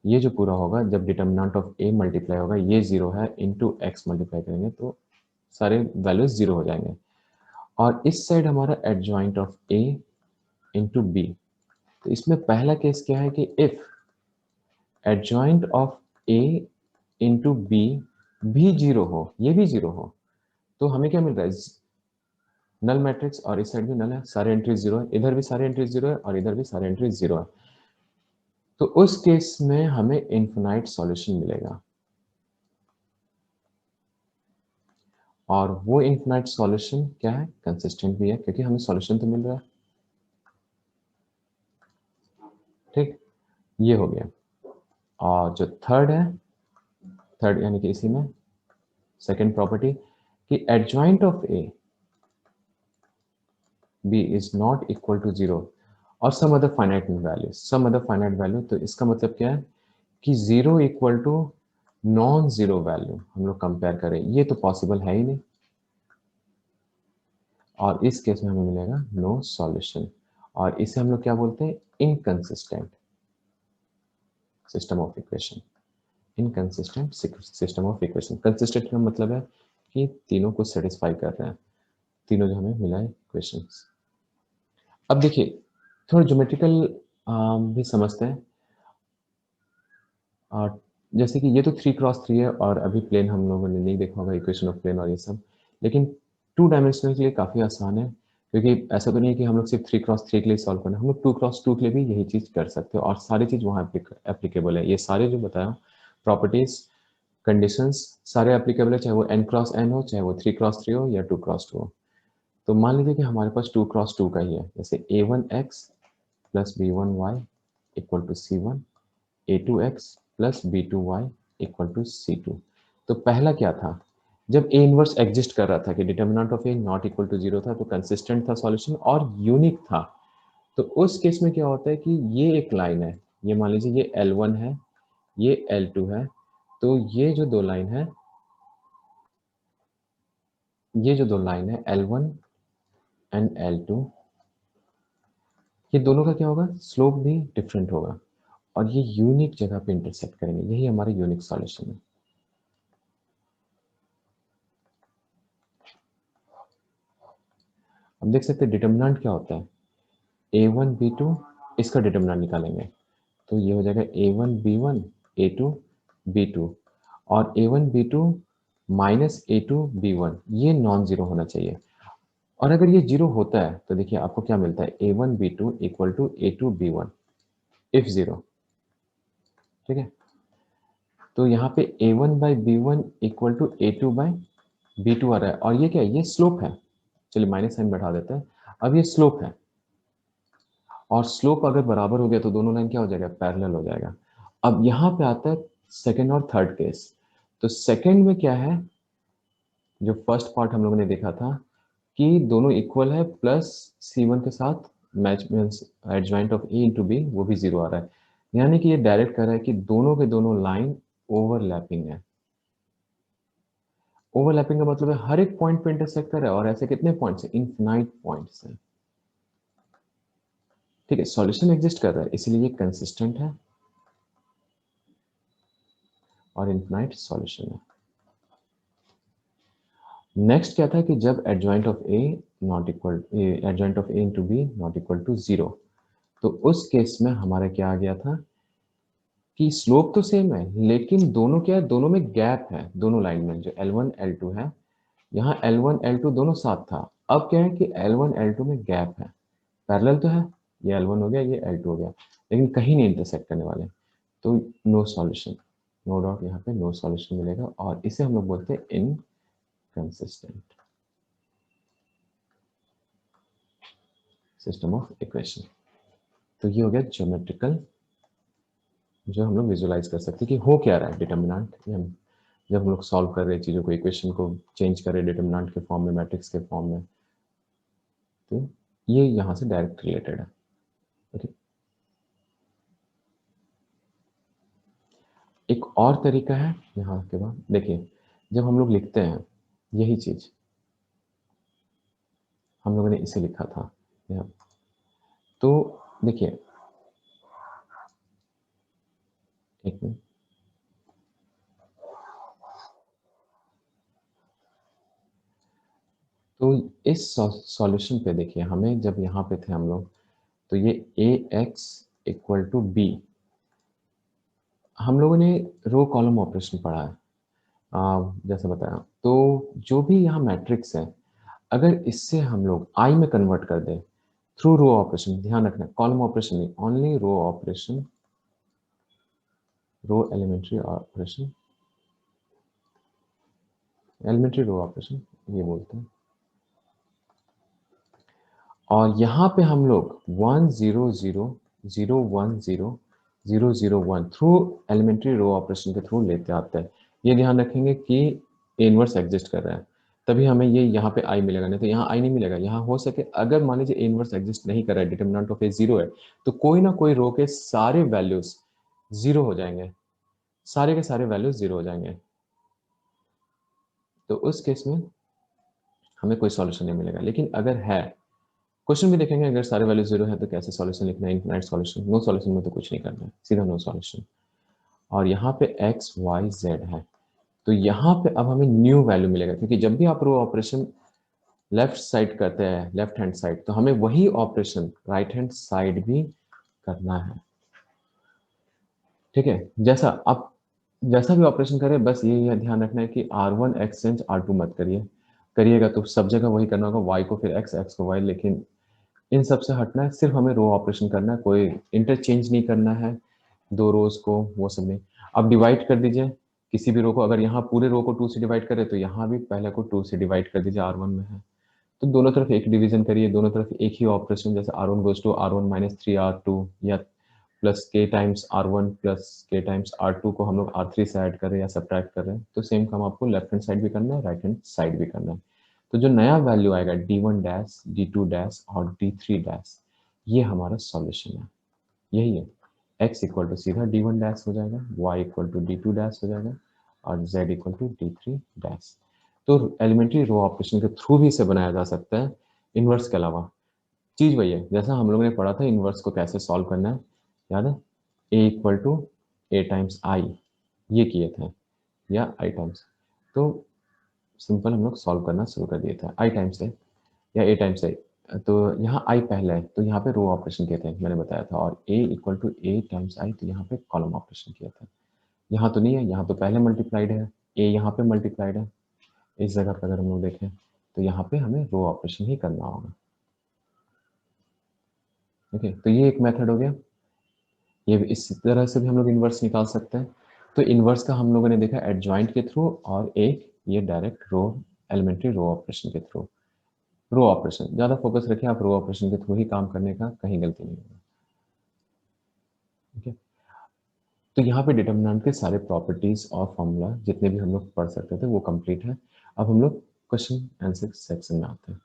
ये जो पूरा होगा जब डिटर्मिनेंट ऑफ a मल्टीप्लाई होगा, ये 0 है, इंटू एक्स मल्टीप्लाई करेंगे तो सारे वैल्यूज 0 हो जाएंगे, और इस साइड हमारा adjoint of a into B. तो इसमें पहला केस क्या है कि if adjoint of a into B भी 0 हो, ये भी 0 हो, तो हमें क्या मिल रहा है, नल मैट्रिक्स, और इस साइड भी नल है, सारे एंट्रीज 0 है, इधर भी सारे एंट्रीज 0 है और इधर भी सारे एंट्रीज 0 है, तो उस केस में हमें इनफिनाइट सॉल्यूशन मिलेगा। और वो इनफिनाइट सॉल्यूशन क्या है, कंसिस्टेंट भी है, क्योंकि हमें सॉल्यूशन तो मिल रहा है। ठीक, ये हो गया। और जो थर्ड है, थर्ड यानी कि इसी में सेकंड प्रॉपर्टी कि adjoint of a b is not equal to 0 और some other finite value, some other finite value. तो इसका मतलब क्या है कि 0 equal to non zero value हम लोग कंपेयर करें, ये तो पॉसिबल है ही नहीं, और इस केस में हमें मिलेगा नो सॉल्यूशन, और इसे हम लोग क्या बोलते हैं, inconsistent system of equation. Inconsistent system of equation. Consistent का मतलब है कि तीनों को सेटिस्फाई कर रहे हैं, तीनों जो हमें मिला है इक्वेशंस। अब देखिए थोड़ा ज्योमेट्रिकल भी समझते हैं। जैसे कि ये तो 3x3 है और अभी प्लेन हम लोगों ने नहीं देखा होगा, इक्वेशन ऑफ प्लेन और ये सब, लेकिन 2 डायमेंशनल के लिए काफ़ी आसान है, क्योंकि ऐसा तो नहीं है कि हम लोग सिर्फ 3x3 के लिए सॉल्व करना है, हम लोग 2x2 के लिए भी यही चीज़ कर सकते हो और सारी चीज़ वहाँ एप्लीकेबल है। ये सारे जो बताया प्रॉपर्टीज कंडीशंस सारे एप्लीकेबल है, चाहे वो n×n हो, चाहे वो 3x3 हो या 2x2 हो। तो मान लीजिए कि हमारे पास 2x2 का ही है, जैसे a1x plus b1y equal to c1, a2x plus b2y equal to c2। तो पहला क्या था, जब a इनवर्स एग्जिस्ट कर रहा था कि determinant of a not equal to 0 था, तो कंसिस्टेंट था सॉल्यूशन और यूनिक था। तो उस केस में क्या होता है कि ये एक लाइन है, ये मान लीजिए ये L1 है, ये L2 है, तो ये जो दो लाइन है, ये जो दो लाइन है L1 एंड L2, ये दोनों का क्या होगा, स्लोप भी डिफरेंट होगा और ये यूनिक जगह पे इंटरसेक्ट करेंगे, यही हमारा यूनिक सॉल्यूशन है। अब देख सकते हैं डिटर्मिनेंट क्या होता है, a1 b2, इसका डिटर्मिनेंट निकालेंगे तो ये हो जाएगा a1 b1 a2 b2 और a1 b2 minus a2 b1, ये नॉन जीरो होना चाहिए। और अगर ये जीरो होता है तो देखिए आपको क्या मिलता है, a1 b2 equal to a2 b1 if zero. ठीक है, तो यहाँ पे a1 by b1 equal to a2 by b2 आ रहा है और ये क्या है, ये स्लोप है। चलिए माइनस साइन बैठा देते हैं, अब ये स्लोप है और स्लोप अगर बराबर हो गया तो दोनों लाइन क्या हो जाएगा, पैरेलल हो जाएगा। अब यहाँ पे आता है सेकेंड और थर्ड केस। तो सेकेंड में क्या है, जो फर्स्ट पार्ट हम लोगों ने देखा था कि दोनों इक्वल है प्लस C1 के साथ match means adjoint of A into B, वो भी जीरो आ रहा है, यानी कि ये डायरेक्ट कर रहा है कि दोनों के दोनों लाइन ओवरलैपिंग है। ओवरलैपिंग का मतलब है हर एक पॉइंट पे इंटरसेक्ट कर रहा है और ऐसे कितने पॉइंट्स है, इनफिनाइट पॉइंट्स है। ठीक है, सॉल्यूशन एग्जिस्ट कर रहा है इसलिए ये कंसिस्टेंट है और इनफिनाइट सॉल्यूशन है। नेक्स्ट क्या था कि जब adjoint of A not equal, adjoint of A into B not equal to zero, तो उस केस में हमारा क्या आ गया था कि स्लोप तो सेम है लेकिन दोनों क्या है, दोनों में गैप है, दोनों लाइन में जो L1 L2 है, यहाँ L1 L2 दोनों साथ था, अब क्या है कि L1 L2 में गैप है, पैरेलल तो है, ये L1 हो गया, ये L2 हो गया, लेकिन कहीं नहीं इंटरसेक्ट करने वाले, तो नो सॉल्यूशन, नो डाउट यहाँ पे नो सॉल्यूशन मिलेगा और इसे हम लोग बोलते हैं इनकंसिस्टेंट सिस्टम ऑफ इक्वेशन। तो ये हो गया ज्योमेट्रिकल, जो हम लोग विजुलाइज कर सकते हैं कि हो क्या रहा है डिटर्मिनेंट, जब हम लोग सॉल्व कर रहे चीज़ों को, इक्वेशन को चेंज कर रहे डिटर्मिनेंट के फॉर्म में, मैट्रिक्स के फॉर्म में, तो ये यहाँ से डायरेक्ट रिलेटेड है। ओके, एक और तरीका है यहाँ के बाद, देखिए जब हम लोग लिखते हैं यही चीज, हम लोगों ने इसे लिखा था यहाँ, तो देखिए एक मिनट, तो इस सॉल्यूशन पे देखिए, हमें जब यहाँ पे थे हम लोग, तो ये ax इक्वल टू बी, हम लोगों ने रो कॉलम ऑपरेशन पढ़ा है, जैसे बताया, तो जो भी यहाँ मैट्रिक्स है, अगर इससे हम लोग आई में कन्वर्ट कर दें थ्रू रो ऑपरेशन, ध्यान रखना कॉलम ऑपरेशन नहीं, only row operation, row elementary operation, elementary row operation ये बोलते हैं, और यहाँ पे हम लोग 1 0 0 0 1 0 0 0 1 थ्रू एलिमेंट्री रो ऑपरेशन के थ्रू लेते आते हैं। ये ध्यान रखेंगे कि इनवर्स एग्जिस्ट कर रहा है, तभी हमें ये यहाँ पे आई मिलेगा, नहीं तो यहाँ आई नहीं मिलेगा। यहाँ हो सके अगर मान लीजिए इनवर्स एग्जिस्ट नहीं कर रहा है, डिटर्मिनेंट ऑफ ए जीरो है, तो कोई ना कोई रो के सारे वैल्यूज जीरो हो जाएंगे, सारे के सारे वैल्यूज जीरो हो जाएंगे, तो उस केस में हमें कोई सॉल्यूशन नहीं मिलेगा। लेकिन अगर है क्वेश्चन भी देखेंगे, अगर सारे वैल्यू 0 है तो कैसे सॉल्यूशन लिखना है, इनफिनाइट सॉल्यूशन, नो सॉल्यूशन में तो कुछ नहीं करना है, सीधा नो सॉल्यूशन। और यहाँ पे x y z है, तो यहाँ पे अब हमें न्यू वैल्यू मिलेगा, क्योंकि जब भी आप रो ऑपरेशन लेफ्ट साइड करते हैं, लेफ्ट हैंड साइड, तो हमें वही ऑपरेशन राइट हैंड साइड भी करना है। ठीक है, जैसा भी ऑपरेशन करें, बस ये ध्यान रखना है कि R1 एक्सचेंज R2 मत करिए, करिएगा तो सब जगह वही करना होगा, y को फिर x को y, लेकिन इन सब से हटना है, सिर्फ हमें रो ऑपरेशन करना है, कोई इंटरचेंज नहीं करना है दो रोज को, वो सब नहीं। अब डिवाइड कर दीजिए किसी भी रो को, अगर यहाँ पूरे रो को 2 से डिवाइड करें तो यहाँ भी पहले को 2 से डिवाइड कर दीजिए, R1 में है तो दोनों तरफ एक डिवीजन करिए, दोनों तरफ एक ही ऑपरेशन, जैसे R1 goes to R1 minus 3R2, या plus k times R1 plus k times R2 को हम लोग R3 से ऐड कर रहे हैं या सब्ट्रैक्ट कर रहे हैं, तो सेम काम आपको लेफ्ट हैंड साइड भी करना है, राइट हैंड साइड भी करना है। तो जो नया वैल्यू आएगा D1 डैश, D2 डैश और D3 डैश, ये हमारा सॉल्यूशन है, यही है। x इक्वल टू सीधा D1 डैश हो जाएगा, y equal to D2 dash हो जाएगा और z equal to D3 dash. तो एलिमेंट्री रो ऑपरेशन के थ्रू भी इसे बनाया जा सकता है, इन्वर्स के अलावा। चीज वही है जैसा हम लोगों ने पढ़ा था इन्वर्स को कैसे सॉल्व करना है, याद है, a equal to a times I, ये किए थे, या i टाइम्स, तो सिंपल हम लोग सॉल्व करना शुरू कर दिए थे, i टाइम्स है या a टाइम्स है, तो यहाँ i पहले है तो यहाँ पे रो ऑपरेशन किए थे, मैंने बताया था, और a equal to a times I, तो यहाँ पे कॉलम ऑपरेशन किया था। यहाँ तो नहीं है, यहाँ तो पहले मल्टीप्लाइड है, a यहाँ पे मल्टीप्लाइड है, इस जगह पर अगर हम लोग देखें तो यहाँ पे हमें रो ऑपरेशन ही करना होगा। ओके, तो ये एक मेथड हो गया, ये इस तरह से भी हम लोग इन्वर्स निकाल सकते हैं। तो इन्वर्स का हम लोगों ने देखा एडजॉइंट के थ्रू, और एक ये डायरेक्ट रो, एलिमेंट्री रो ऑपरेशन के थ्रू। रो ऑपरेशन ज़्यादा फोकस रखिए आप, रो ऑपरेशन के थ्रू ही काम करने का, कहीं गलती नहीं होगा। ठीक है, तो यहाँ पे डिटर्मिनेंट के सारे प्रॉपर्टीज और फॉर्मूला जितने भी हम लोग पढ़ सकते थे वो कंप्लीट है। अब हम लोग क्वेश्चन आंसर सेक्शन में आते हैं।